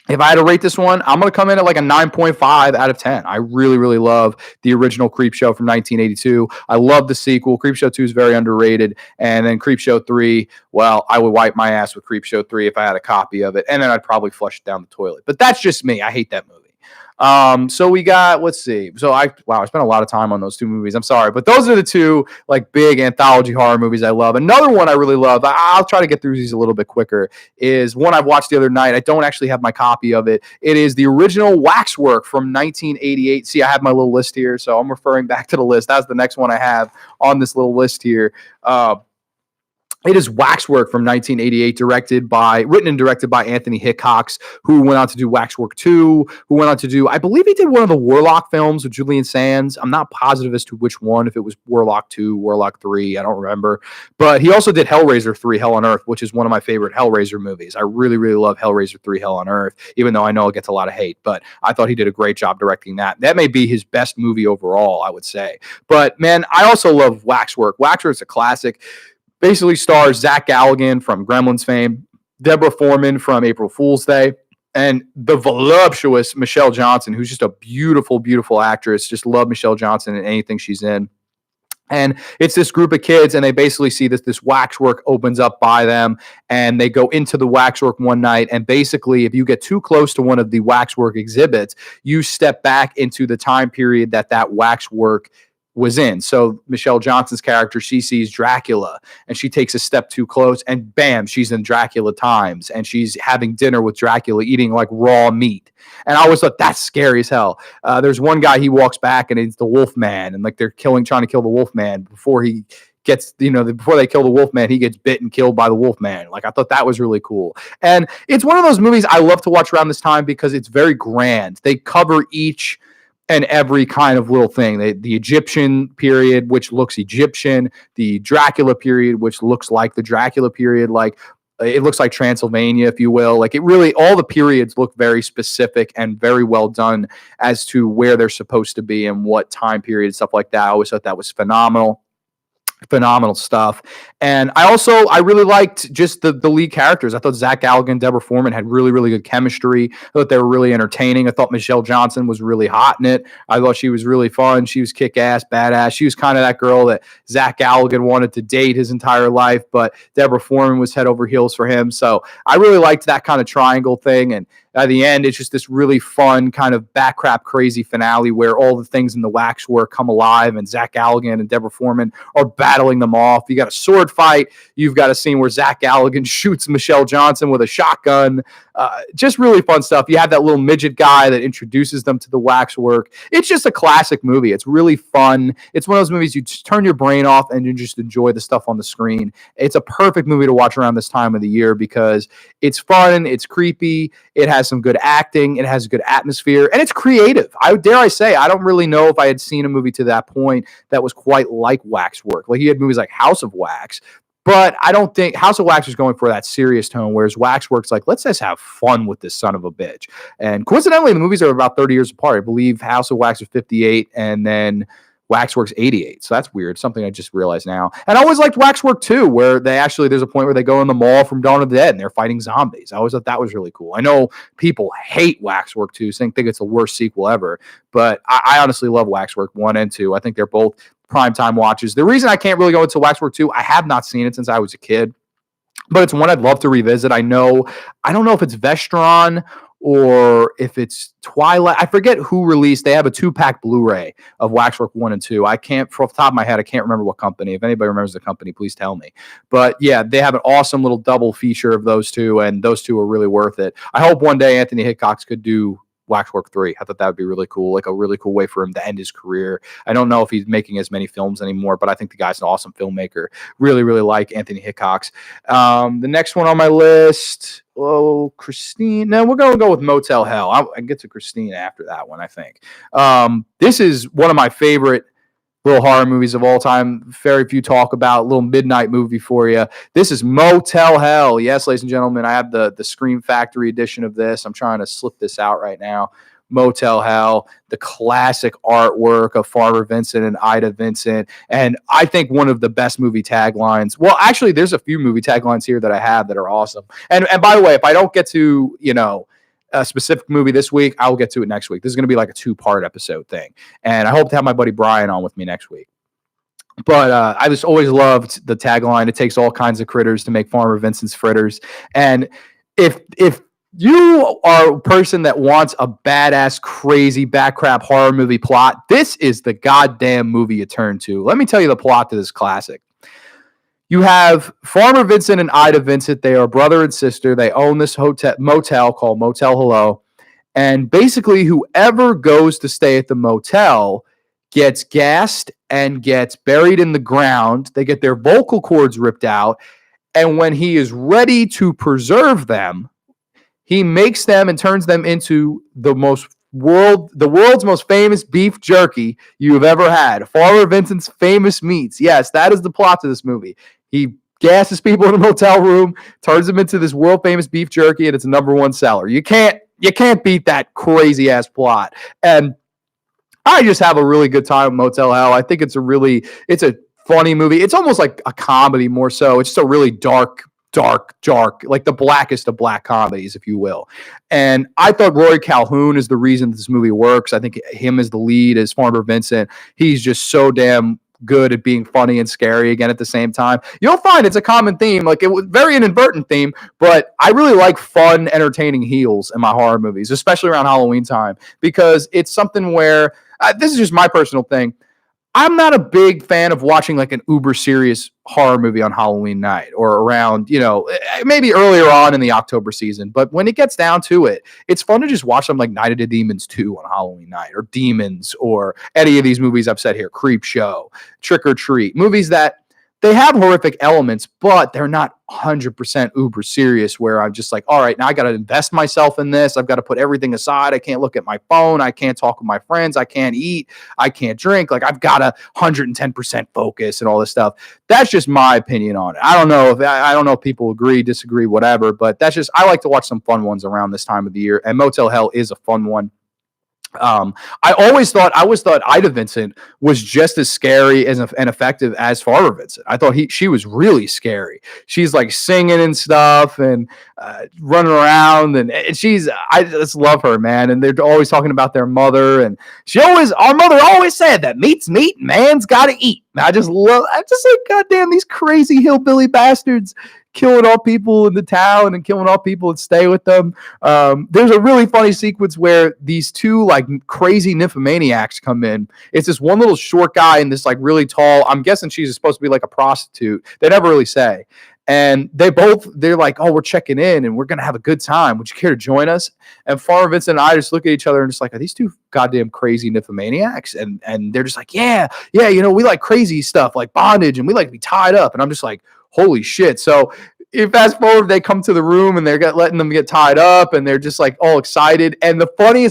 If I had to rate this one, I'm going to come in at like a 9.5 out of 10. I really, really love the original Creepshow from 1982. I love the sequel. Creepshow 2 is very underrated. And then Creepshow 3, well, I would wipe my ass with Creepshow 3 if I had a copy of it. And then I'd probably flush it down the toilet. But that's just me. I hate that movie. So we got, let's see. So I spent a lot of time on those 2 movies. I'm sorry, but those are the 2 like big anthology horror movies I love. Another one I really love, I'll try to get through these a little bit quicker, is one I've watched the other night. I don't actually have my copy of it. It is the original Waxwork from 1988. See, I have my little list here, so I'm referring back to the list. That's the next one I have on this little list here. It is Waxwork from 1988, written and directed by Anthony Hickox, who went on to do Waxwork 2, who went on to do, I believe he did one of the Warlock films with Julian Sands. I'm not positive as to which one, if it was Warlock 2, Warlock 3, I don't remember. But he also did Hellraiser 3, Hell on Earth, which is one of my favorite Hellraiser movies. I really, really love Hellraiser 3, Hell on Earth, even though I know it gets a lot of hate. But I thought he did a great job directing that. That may be his best movie overall, I would say. But man, I also love Waxwork. Waxwork is a classic. Basically stars Zach Galligan from Gremlins fame, Deborah Foreman from April Fool's Day, and the voluptuous Michelle Johnson, who's just a beautiful, beautiful actress. Just love Michelle Johnson in anything she's in. And it's this group of kids, and they basically see this waxwork opens up by them, and they go into the waxwork one night. And basically, if you get too close to one of the waxwork exhibits, you step back into the time period that waxwork was in. So Michelle Johnson's character, she sees Dracula and she takes a step too close and bam, she's in Dracula times and she's having dinner with Dracula, eating like raw meat. And I always thought that's scary as hell. There's one guy, he walks back and it's the Wolf Man, and like they're trying to kill the Wolf Man before he gets, before they kill the Wolfman, he gets bit and killed by the Wolfman. Like, I thought that was really cool. And it's one of those movies I love to watch around this time because it's very grand. They cover each and every kind of little thing. The Egyptian period, which looks Egyptian, the Dracula period, which looks like the Dracula period, like it looks like Transylvania, if you will. Like, it really, all the periods look very specific and very well done as to where they're supposed to be and what time period, stuff like that. I always thought that was phenomenal stuff. And I really liked just the lead characters. I thought Zach Galligan and Deborah Foreman had really, really good chemistry. I thought they were really entertaining. I thought Michelle Johnson was really hot in it. I thought she was really fun. She was kick-ass, badass. She was kind of that girl that Zach Galligan wanted to date his entire life, but Deborah Foreman was head over heels for him. So I really liked that kind of triangle thing. And at the end, it's just this really fun kind of backcrap crazy finale where all the things in the waxwork come alive and Zach Galligan and Deborah Foreman are battling them off. You got a sword fight. You've got a scene where Zach Galligan shoots Michelle Johnson with a shotgun. Just really fun stuff. You have that little midget guy that introduces them to the waxwork. It's just a classic movie. It's really fun. It's one of those movies you just turn your brain off and you just enjoy the stuff on the screen. It's a perfect movie to watch around this time of the year because it's fun, it's creepy, it has some good acting, it has a good atmosphere, and it's creative. I don't really know if I had seen a movie to that point that was quite like Waxwork. Like, you had movies like House of Wax, but I don't think House of Wax was going for that serious tone, whereas Waxwork's like, let's just have fun with this son of a bitch. And coincidentally, the movies are about 30 years apart. I believe House of Wax was 58, and then Waxwork's 88. So that's weird. Something I just realized now. And I always liked Waxwork 2, where there's a point where they go in the mall from Dawn of the Dead and they're fighting zombies. I always thought that was really cool. I know people hate Waxwork 2, think it's the worst sequel ever, but I honestly love Waxwork 1 and 2. I think they're both primetime watches. The reason I can't really go into Waxwork 2, I have not seen it since I was a kid, but it's one I'd love to revisit. I don't know if it's Vestron or if it's Twilight. I forget who released. They have a 2-pack Blu-ray of Waxwork 1 and 2. I can't, off the top of my head, I can't remember what company. If anybody remembers the company, please tell me. But yeah, they have an awesome little double feature of those two, and those two are really worth it. I hope one day Anthony Hickox could do Waxwork 3. I thought that would be really cool, like a really cool way for him to end his career. I don't know if he's making as many films anymore, but I think the guy's an awesome filmmaker. Really, really like Anthony Hickox. The next one on my list, Christine. No, we're going to go with Motel Hell. I can get to Christine after that one, I think. This is one of my favorite little horror movies of all time. Very few talk about. Little midnight movie for you. This is Motel Hell. Yes, ladies and gentlemen, I have the Scream Factory edition of this. I'm trying to slip this out right now. Motel Hell, the classic artwork of Farmer Vincent and Ida Vincent, and I think one of the best movie taglines. Well, actually, there's a few movie taglines here that I have that are awesome. And by the way, if I don't get to, a specific movie this week, I'll get to it next week. This is going to be like a 2-part episode thing. And I hope to have my buddy Brian on with me next week. But I just always loved the tagline, it takes all kinds of critters to make Farmer Vincent's fritters. And if you are a person that wants a badass, crazy, backcrap horror movie plot, this is the goddamn movie you turn to. Let me tell you the plot to this classic. You have Farmer Vincent and Ida Vincent. They are brother and sister. They own this motel called Motel Hello. And basically, whoever goes to stay at the motel gets gassed and gets buried in the ground. They get their vocal cords ripped out. And when he is ready to preserve them, he makes them and turns them into the world's most famous beef jerky you have ever had. Farmer Vincent's famous meats. Yes, that is the plot to this movie. He gasses people in a motel room, turns them into this world famous beef jerky, and it's a #1 seller. You can't beat that crazy ass plot. And I just have a really good time with Motel Hell. I think it's a funny movie. It's almost like a comedy more so. It's just a really dark, like the blackest of black comedies, if you will. And I thought Rory Calhoun is the reason this movie works. I think him as the lead, as Farmer Vincent, he's just so damn good at being funny and scary again at the same time. You'll find it's a common theme, like it was very inadvertent theme, but I really like fun, entertaining heels in my horror movies, especially around Halloween time, because it's something where this is just my personal thing. I'm not a big fan of watching like an uber serious horror movie on Halloween night or around, maybe earlier on in the October season. But when it gets down to it, it's fun to just watch something like Night of the Demons 2 on Halloween night, or Demons, or any of these movies I've said here, Creep Show, Trick or Treat, movies that they have horrific elements, but they're not 100% uber serious where I'm just like, all right, now I got to invest myself in this. I've got to put everything aside. I can't look at my phone. I can't talk with my friends. I can't eat. I can't drink. Like, I've got to 110% focus and all this stuff. That's just my opinion on it. I don't know if people agree, disagree, whatever, but that's just, I like to watch some fun ones around this time of the year, and Motel Hell is a fun one. I always thought Ida Vincent was just as scary and effective as Farmer Vincent. I thought she was really scary. She's like singing and stuff and running around, and I just love her, man. And they're always talking about their mother, and our mother always said that meat's meat, man's got to eat. And I'm just like, goddamn, these crazy hillbilly bastards killing all people in the town and killing all people that stay with them. There's a really funny sequence where these two like crazy nymphomaniacs come in. It's this one little short guy and this like really tall, I'm guessing she's supposed to be like a prostitute. They never really say. And they're like, oh, we're checking in and we're going to have a good time. Would you care to join us? And Farmer Vincent and I just look at each other and just like, are these two goddamn crazy nymphomaniacs? And they're just like, yeah, we like crazy stuff like bondage and we like to be tied up. And I'm just like, holy shit. So if fast forward, they come to the room and they're letting them get tied up and they're just like all excited. And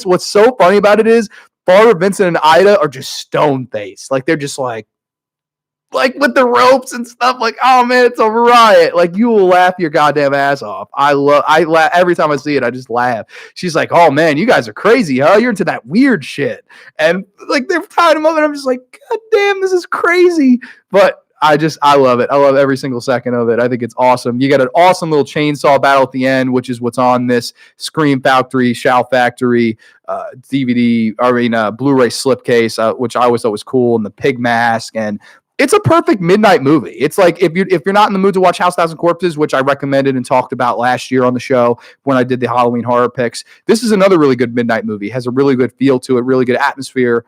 what's so funny about it is Farmer Vincent and Ida are just stone faced. Like they're just like with the ropes and stuff, like, oh man, it's a riot. Like you will laugh your goddamn ass off. I laugh every time I see it. I just laugh. She's like, oh man, you guys are crazy, huh? You're into that weird shit. And like they've tied him up and I'm just like, god damn, this is crazy. But I love it. I love every single second of it. I think it's awesome. You got an awesome little chainsaw battle at the end, which is what's on this Scream Factory, Shout Factory Blu-ray slipcase, which I always thought was cool, and the pig mask. And it's a perfect midnight movie. It's like if you're not in the mood to watch House 1000 Corpses, which I recommended and talked about last year on the show when I did the Halloween horror picks, this is another really good midnight movie. It has a really good feel to it, really good atmosphere.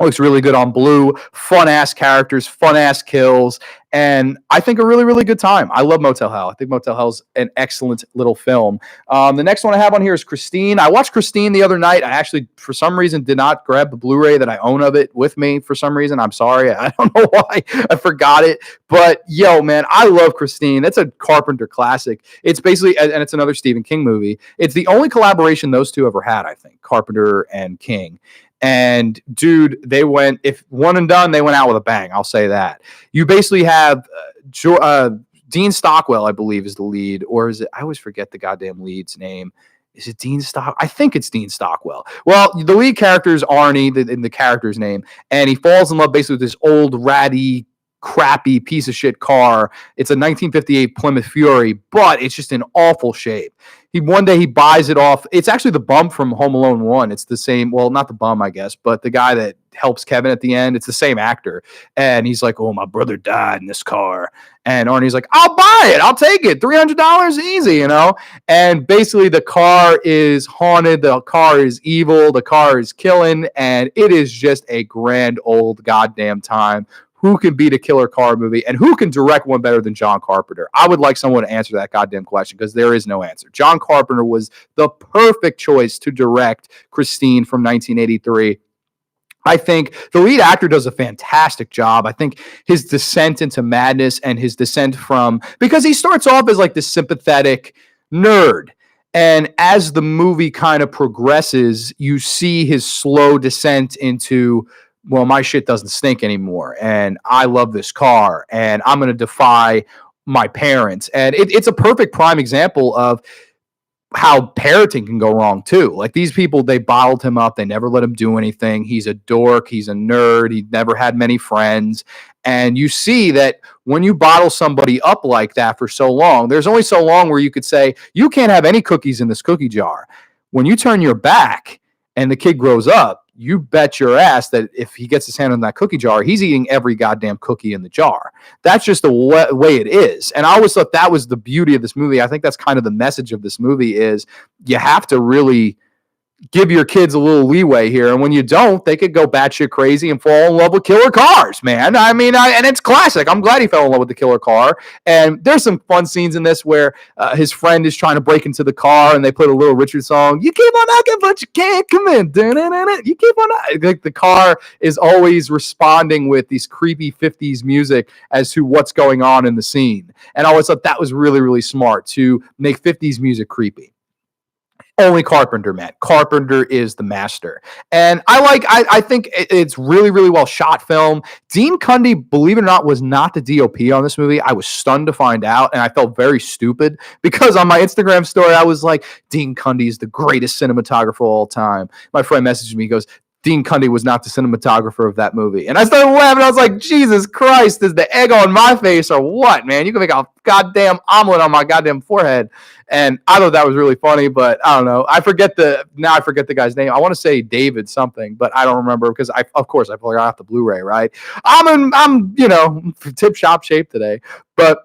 Looks really good on blue, fun-ass characters, fun-ass kills, and I think a really, really good time. I love Motel Hell. I think Motel Hell's an excellent little film. The next one I have on here is Christine. I watched Christine the other night. I actually, for some reason, did not grab the Blu-ray that I own of it with me for some reason. I'm sorry. I don't know why. I forgot it. But, yo, man, I love Christine. That's a Carpenter classic. It's basically, and it's another Stephen King movie. It's the only collaboration those two ever had, I think, Carpenter and King. And dude, they went, if one and done, they went out with a bang. I'll say that. You basically have Dean Stockwell, I believe, is the lead, or is it? I always forget the goddamn lead's name. Is it Dean Stock? I think it's Dean Stockwell. Well, the lead character is Arnie, in the character's name, and he falls in love basically with this old ratty, crappy piece of shit car. It's a 1958 Plymouth Fury, but it's just in awful shape. One day he buys it off. It's actually the bum from Home Alone 1. It's the same, well, not the bum, I guess, but the guy that helps Kevin at the end. It's the same actor. And he's like, oh, my brother died in this car. And Arnie's like, I'll buy it. I'll take it. $300 easy, you know? And basically the car is haunted. The car is evil. The car is killing. And it is just a grand old goddamn time. Who can beat a killer car movie, and who can direct one better than John Carpenter? I would like someone to answer that goddamn question, because there is no answer. John Carpenter was the perfect choice to direct Christine from 1983. I think the lead actor does a fantastic job. I think his descent into madness and his descent because he starts off as like this sympathetic nerd. And as the movie kind of progresses, you see his slow descent into, well, my shit doesn't stink anymore, and I love this car, and I'm going to defy my parents. And it's a perfect prime example of how parenting can go wrong too. Like, these people, they bottled him up. They never let him do anything. He's a dork. He's a nerd. He never had many friends. And you see that when you bottle somebody up like that for so long, there's only so long where you could say, you can't have any cookies in this cookie jar. When you turn your back and the kid grows up, you bet your ass that if he gets his hand on that cookie jar, he's eating every goddamn cookie in the jar. That's just the way it is. And I always thought that was the beauty of this movie. I think that's kind of the message of this movie is you have to really give your kids a little leeway here. And when you don't, they could go batshit crazy and fall in love with killer cars, man. I mean, and it's classic. I'm glad he fell in love with the killer car. And there's some fun scenes in this where his friend is trying to break into the car and they put a Little Richard song. You keep on knocking, but you can't come in. You keep on knocking. Like, the car is always responding with these creepy 50s music as to what's going on in the scene. And I always thought that was really, really smart to make 50s music creepy. Only Carpenter, man. Carpenter is the master. And I think it's really, really well shot film. Dean Cundey, believe it or not, was not the DOP on this movie. I was stunned to find out, and I felt very stupid because on my Instagram story, I was like, Dean Cundey is the greatest cinematographer of all time. My friend messaged me, he goes, Dean Cundey was not the cinematographer of that movie. And I started laughing. I was like, Jesus Christ, is the egg on my face or what, man? You can make a goddamn omelet on my goddamn forehead. And I thought that was really funny, but I don't know. I forget the guy's name. I want to say David something, but I don't remember because of course I forgot the Blu-ray, right? I'm tip shop shape today. But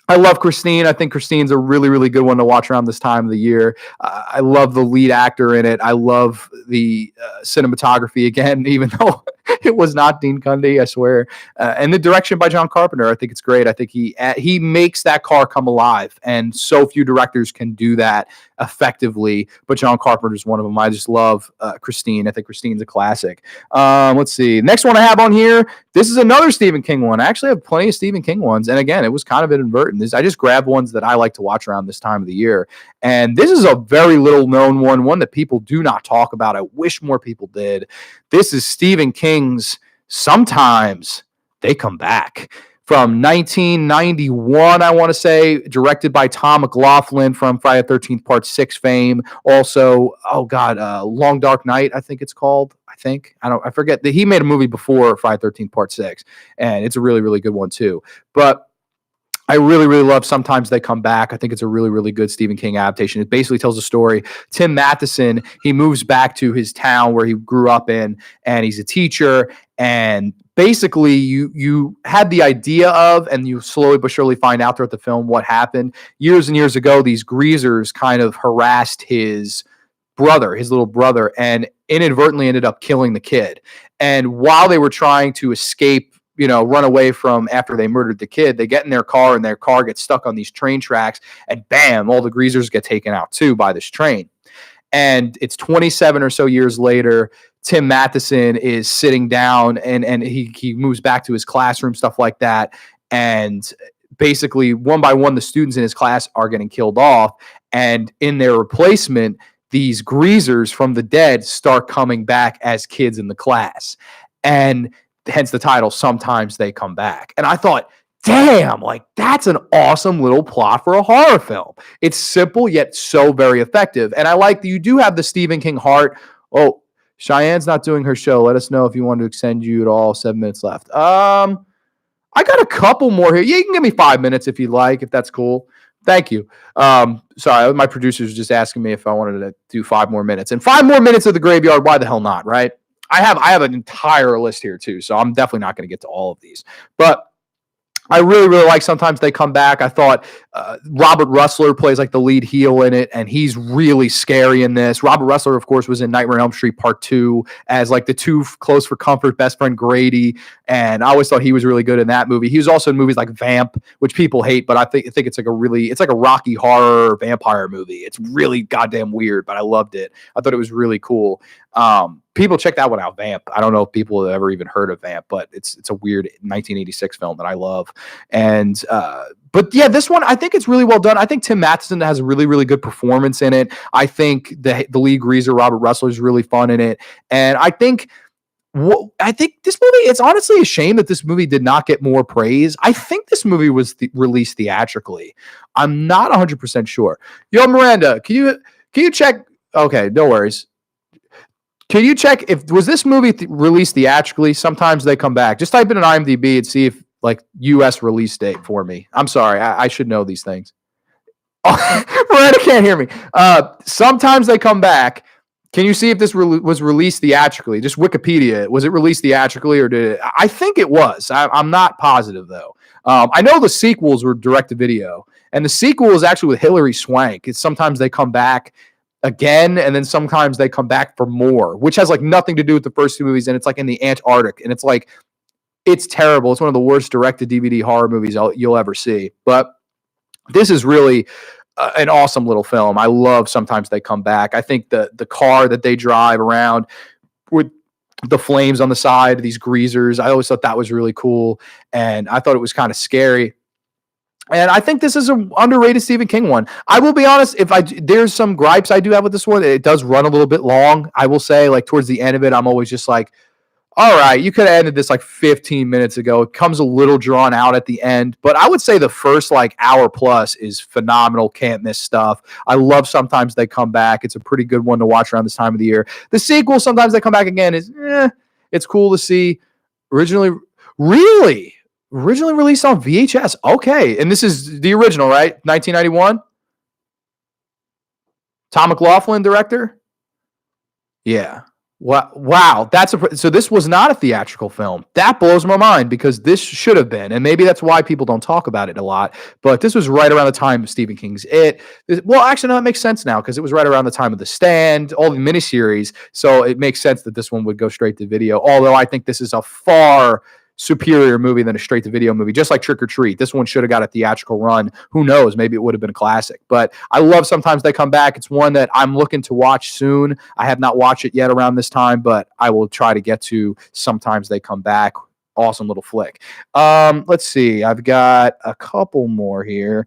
I love Christine. I think Christine's a really, really good one to watch around this time of the year. I love the lead actor in it. I love the cinematography again, even though it was not Dean Cundey, I swear. And the direction by John Carpenter, I think it's great. I think he makes that car come alive, and so few directors can do that effectively, but John Carpenter is one of them. I just love Christine. I think Christine's a classic. Let's see. Next one I have on here, this is another Stephen King one. I actually have plenty of Stephen King ones, and again, it was kind of inadvertent. I just grabbed ones that I like to watch around this time of the year, and this is a very little known one that people do not talk about. I wish more people did. This is Stephen King's Sometimes They Come Back from 1991, I want to say, directed by Tom McLaughlin from Friday the 13th Part 6 fame. Also, Long Dark Night, I think it's called. I forget that he made a movie before Friday the 13th Part 6, and it's a really, really good one too. But I really, really love Sometimes They Come Back. I think it's a really, really good Stephen King adaptation. It basically tells a story. Tim Matheson, he moves back to his town where he grew up in, and he's a teacher. And basically, you had the idea of, and you slowly but surely find out throughout the film what happened. Years and years ago, these greasers kind of harassed his little brother, and inadvertently ended up killing the kid. And while they were trying to escape, run away from after they murdered the kid, they get in their car, and their car gets stuck on these train tracks, and bam, all the greasers get taken out too by this train. And it's 27 or so years later, Tim Matheson is sitting down, and he moves back to his classroom, stuff like that. And basically, one by one, the students in his class are getting killed off. And in their replacement, these greasers from the dead start coming back as kids in the class. And hence the title, Sometimes They Come Back. And I thought, damn, like, that's an awesome little plot for a horror film. It's simple, yet so very effective. And I like that you do have the Stephen King heart. Oh, Cheyenne's not doing her show. Let us know if you want to extend you at all. 7 minutes left. I got a couple more here. Yeah, you can give me 5 minutes if you'd like, if that's cool. Thank you. Sorry, my producers were just asking me if I wanted to do 5 more minutes. And 5 more minutes of the graveyard, why the hell not, right? I have an entire list here too, so I'm definitely not going to get to all of these. But I really, really like Sometimes They Come Back. I thought Robert Russler plays like the lead heel in it, and he's really scary in this. Robert Russler, of course, was in Nightmare on Elm Street Part 2 as like the too close for comfort best friend Grady, and I always thought he was really good in that movie. He was also in movies like Vamp, which people hate, but I think it's like a Rocky Horror vampire movie. It's really goddamn weird, but I loved it. I thought it was really cool. People check that one out, Vamp. I don't know if people have ever even heard of Vamp, but it's a weird 1986 film that I love. And but yeah, this one, I think it's really well done. I think Tim Matheson has a really, really good performance in it. I think the lead greaser, Robert Russler, is really fun in it. And I think this movie, it's honestly a shame that this movie did not get more praise. I think this movie was released theatrically. I'm not 100% sure. Yo, Miranda, can you check? Okay, no worries. Can you check was this movie released theatrically? Sometimes They Come Back. Just type in an IMDb and see if like U.S. release date for me. I'm sorry, I should know these things. Oh, Miranda can't hear me. Sometimes They Come Back. Can you see if this was released theatrically? Just Wikipedia. Was it released theatrically or did it? I think it was. I'm not positive though. I know the sequels were direct to video, and the sequel is actually with Hilary Swank. It's Sometimes They Come Back. again, and then sometimes they come back for more, which has like nothing to do with the first two movies, and it's like in the Antarctic, and it's like it's terrible. It's one of the worst direct-to-DVD horror movies you'll ever see. But this is really an awesome little film. I love Sometimes They Come Back. I think the car that they drive around with the flames on the side, these greasers, I always thought that was really cool, and I thought it was kind of scary. And I think this is an underrated Stephen King one. I will be honest, there's some gripes I do have with this one. It does run a little bit long. I will say, like towards the end of it, I'm always just like, all right, you could have ended this like 15 minutes ago. It comes a little drawn out at the end, but I would say the first like hour plus is phenomenal. Can't miss stuff. I love Sometimes They Come Back. It's a pretty good one to watch around this time of the year. The sequel, Sometimes They Come Back Again, is it's cool to see. Originally released on VHS. Okay, and this is the original, right? 1991. Tom McLaughlin, director. Yeah. Wow, so this was not a theatrical film. That blows my mind because this should have been, and maybe that's why people don't talk about it a lot. But this was right around the time of Stephen King's It. Well, actually, no, that makes sense now because it was right around the time of The Stand, all the miniseries. So it makes sense that this one would go straight to video. Although I think this is a far superior movie than a straight to video movie, just like Trick or Treat. This one should have got a theatrical run. Who knows? Maybe it would have been a classic. But I love Sometimes They Come Back. It's one that I'm looking to watch soon. I have not watched it yet around this time, but I will try to get to Sometimes They Come Back. Awesome little flick. Let's see. I've got a couple more here.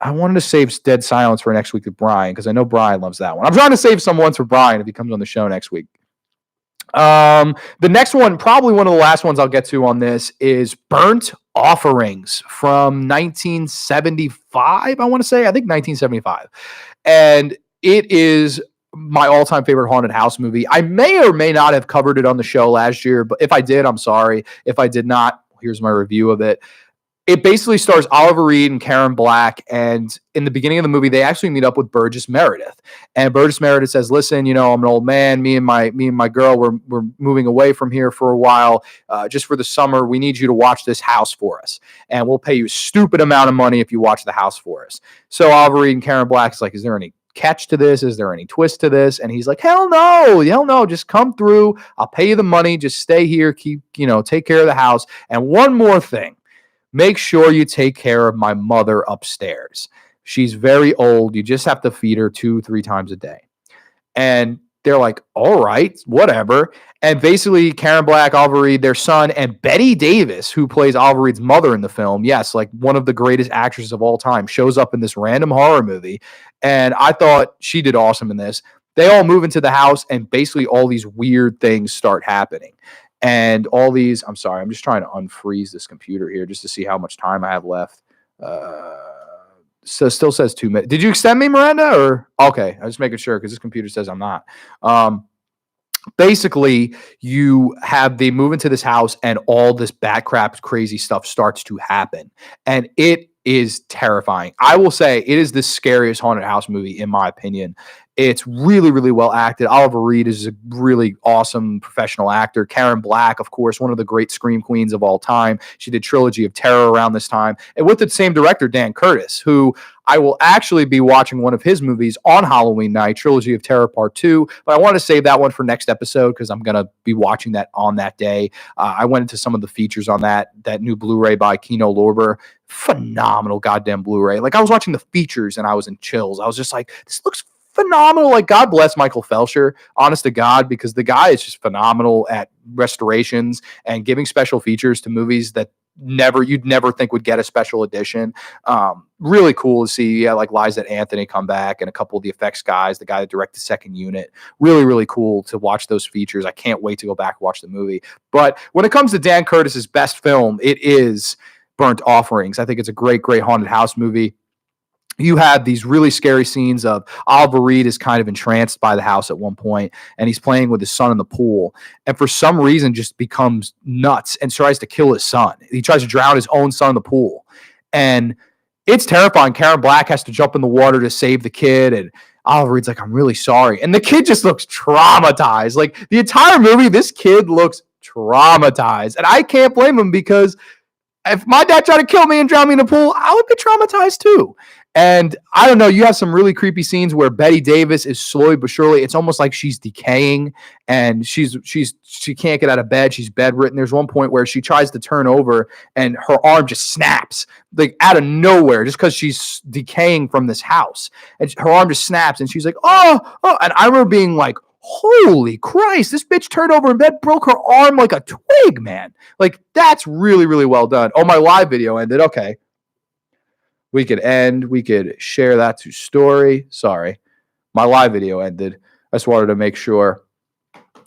I wanted to save Dead Silence for next week with Brian because I know Brian loves that one. I'm trying to save some ones for Brian if he comes on the show next week. The next one, probably one of the last ones I'll get to on this, is Burnt Offerings from 1975, I want to say. I think 1975. And it is my all-time favorite haunted house movie. I may or may not have covered it on the show last year, but if I did, I'm sorry. If I did not, here's my review of it. It basically stars Oliver Reed and Karen Black, and in the beginning of the movie, they actually meet up with Burgess Meredith. And Burgess Meredith says, "Listen, I'm an old man. Me and my girl, we're moving away from here for a while, just for the summer. We need you to watch this house for us, and we'll pay you a stupid amount of money if you watch the house for us." So Oliver Reed and Karen Black is like, "Is there any catch to this? Is there any twist to this?" And he's like, hell no, just come through. I'll pay you the money. Just stay here. Take care of the house. And one more thing. Make sure you take care of my mother upstairs. She's very old. You just have to feed her 2-3 times a day. And they're like, all right, whatever. And basically, Karen Black, Oliver Reed, their son, and Bette Davis, who plays Oliver Reed's mother in the film, yes, like one of the greatest actresses of all time, shows up in this random horror movie. And I thought she did awesome in this. They all move into the house, and basically all these weird things start happening. And all these, I'm sorry, I'm just trying to unfreeze this computer here just to see how much time I have left. So still says 2 minutes. Did you extend me, Miranda? Or okay, I was just making sure because this computer says I'm not. Basically, they move into this house and all this bat crap, crazy stuff starts to happen. And it is terrifying. I will say it is the scariest haunted house movie, in my opinion. It's really, really well acted. Oliver Reed is a really awesome professional actor. Karen Black, of course, one of the great scream queens of all time. She did Trilogy of Terror around this time. And with the same director, Dan Curtis, who I will actually be watching one of his movies on Halloween night, Trilogy of Terror Part 2. But I want to save that one for next episode because I'm going to be watching that on that day. I went into some of the features on that new Blu-ray by Kino Lorber. Phenomenal goddamn Blu-ray. Like I was watching the features and I was in chills. I was just like, this looks phenomenal. Like God bless Michael Felsher, honest to God, because the guy is just phenomenal at restorations and giving special features to movies that you'd never think would get a special edition. Really cool to see like Liza Anthony come back and a couple of the effects guys, the guy that directed Second Unit. Really, really cool to watch those features. I can't wait to go back and watch the movie. But when it comes to Dan Curtis's best film, it is Burnt Offerings. I think it's a great, great haunted house movie. You have these really scary scenes of Oliver Reed is kind of entranced by the house at one point, and he's playing with his son in the pool, and for some reason just becomes nuts and tries to kill his son. He tries to drown his own son in the pool, and it's terrifying. Karen Black has to jump in the water to save the kid, and Oliver Reed's like, I'm really sorry. And the kid just looks traumatized. Like the entire movie, this kid looks traumatized, and I can't blame him because if my dad tried to kill me and drown me in the pool, I would be traumatized too. And I don't know, you have some really creepy scenes where Betty Davis is slowly but surely, it's almost like she's decaying and she can't get out of bed. She's bedridden. There's one point where she tries to turn over and her arm just snaps like out of nowhere just because she's decaying from this house. And her arm just snaps and she's like, oh. And I remember being like, holy Christ, this bitch turned over in bed, broke her arm like a twig, man. Like, that's really, really well done. Oh, my live video ended. Okay. We could share that to story. Sorry. My live video ended. I just wanted to make sure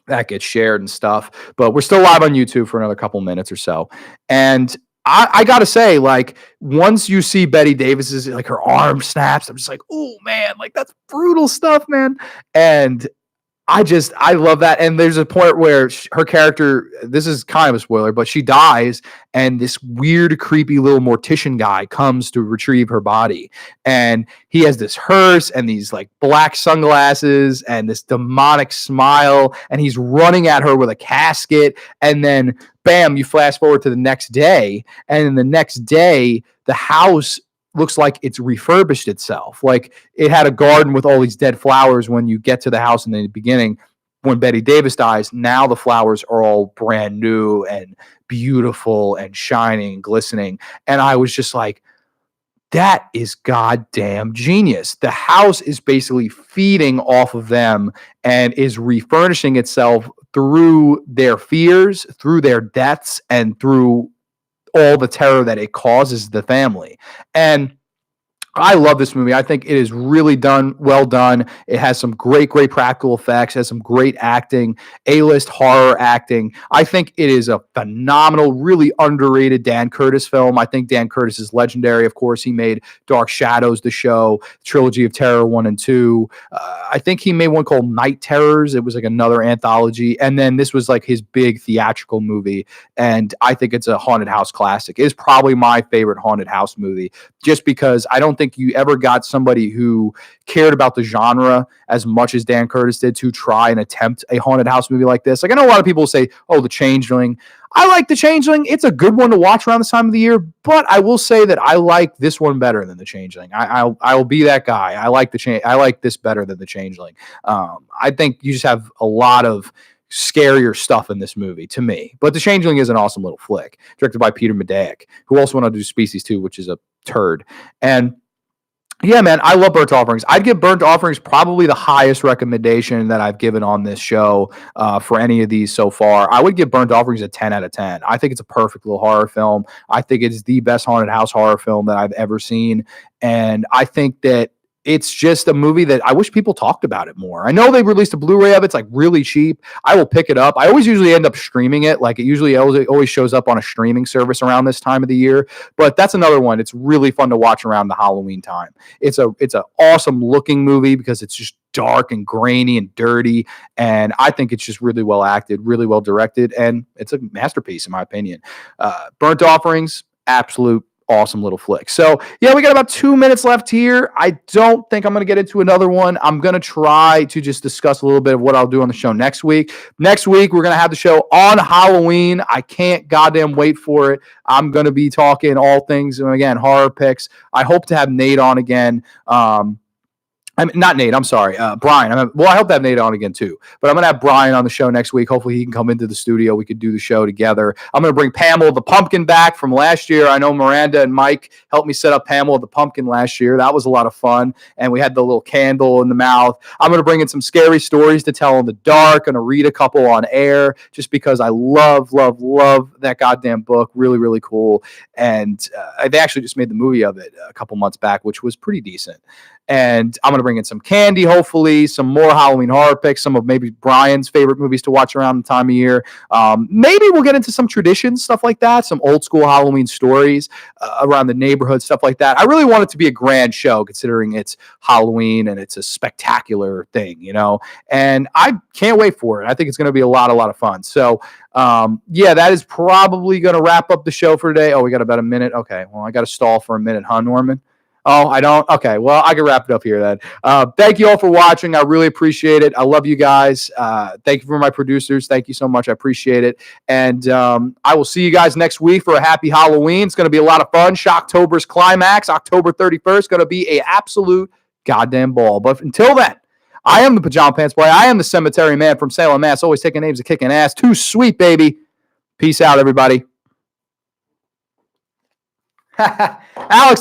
that gets shared and stuff. But we're still live on YouTube for another couple minutes or so. And I gotta say, like, once you see Betty Davis's, like, her arm snaps, I'm just like, oh man, like, that's brutal stuff, man. And I love that. And there's a point where her character, this is kind of a spoiler, but she dies, and this weird, creepy little mortician guy comes to retrieve her body. And he has this hearse and these like black sunglasses and this demonic smile, and he's running at her with a casket. And then, bam, you flash forward to the next day. And in the next day, the house looks like it's refurbished itself. Like it had a garden with all these dead flowers when you get to the house in the beginning. When Betty Davis dies, now the flowers are all brand new and beautiful and shining and glistening. And I was just like, that is goddamn genius. The house is basically feeding off of them and is refurnishing itself through their fears, through their deaths, and through all the terror that it causes the family. And I love this movie. I think it is really well done. It has some great practical effects, has some great acting, A-list horror acting. I think it is a phenomenal, really underrated Dan Curtis film. I think Dan Curtis is legendary. Of course, he made Dark Shadows, the show, Trilogy of Terror 1 and 2. I think he made one called Night Terrors. It was like another anthology. And then this was like his big theatrical movie. And I think it's a haunted house classic. It is probably my favorite haunted house movie, just because I don't think you ever got somebody who cared about the genre as much as Dan Curtis did to try and attempt a haunted house movie like this. Like, I know a lot of people say, oh, The Changeling. I like The Changeling. It's a good one to watch around this time of the year, but I will say that I like this one better than The Changeling. I'll be that guy. I like this better than The Changeling. I think you just have a lot of scarier stuff in this movie to me. But The Changeling is an awesome little flick, directed by Peter Medak, who also went on to do Species 2, which is a turd. And yeah, man, I love Burnt Offerings. I'd give Burnt Offerings probably the highest recommendation that I've given on this show for any of these so far. I would give Burnt Offerings a 10 out of 10. I think it's a perfect little horror film. I think it's the best haunted house horror film that I've ever seen. And I think that it's just a movie that I wish people talked about it more. I know they released a Blu-ray of it. It's like really cheap. I will pick it up. I always usually end up streaming it. Like it usually always shows up on a streaming service around this time of the year. But that's another one. It's really fun to watch around the Halloween time. It's an awesome looking movie because it's just dark and grainy and dirty. And I think it's just really well acted, really well directed. And it's a masterpiece in my opinion. Burnt Offerings, absolute awesome little flick. So yeah, we got about 2 minutes left here. I don't think I'm going to get into another one. I'm going to try to just discuss a little bit of what I'll do on the show next week. Next week, we're going to have the show on Halloween. I can't goddamn wait for it. I'm going to be talking all things, again, horror picks. I hope to have Nate on again. Not Nate, I'm sorry. Brian. I hope to have Nate on again too. But I'm going to have Brian on the show next week. Hopefully he can come into the studio. We could do the show together. I'm going to bring Pamela the Pumpkin back from last year. I know Miranda and Mike helped me set up Pamela the Pumpkin last year. That was a lot of fun. And we had the little candle in the mouth. I'm going to bring in some scary stories to tell in the dark. I'm going to read a couple on air just because I love that goddamn book. Really, really cool. And they actually just made the movie of it a couple months back, which was pretty decent. And I'm going to bring in some candy, hopefully, some more Halloween horror picks, some of maybe Brian's favorite movies to watch around the time of year. Maybe we'll get into some traditions, stuff like that, some old school Halloween stories around the neighborhood, stuff like that. I really want it to be a grand show considering it's Halloween and it's a spectacular thing, you know, and I can't wait for it. I think it's going to be a lot of fun. So, yeah, that is probably going to wrap up the show for today. Oh, we got about a minute. Okay, well, I got to stall for a minute, huh, Norman? Oh, I don't? Okay, well, I can wrap it up here then. Thank you all for watching. I really appreciate it. I love you guys. Thank you for my producers. Thank you so much. I appreciate it. And I will see you guys next week for a happy Halloween. It's going to be a lot of fun. Shocktober's climax, October 31st, going to be an absolute goddamn ball. But until then, I am the Pajama Pants Boy. I am the Cemetery Man from Salem, Mass. Always taking names and kicking ass. Too sweet, baby. Peace out, everybody. Alex.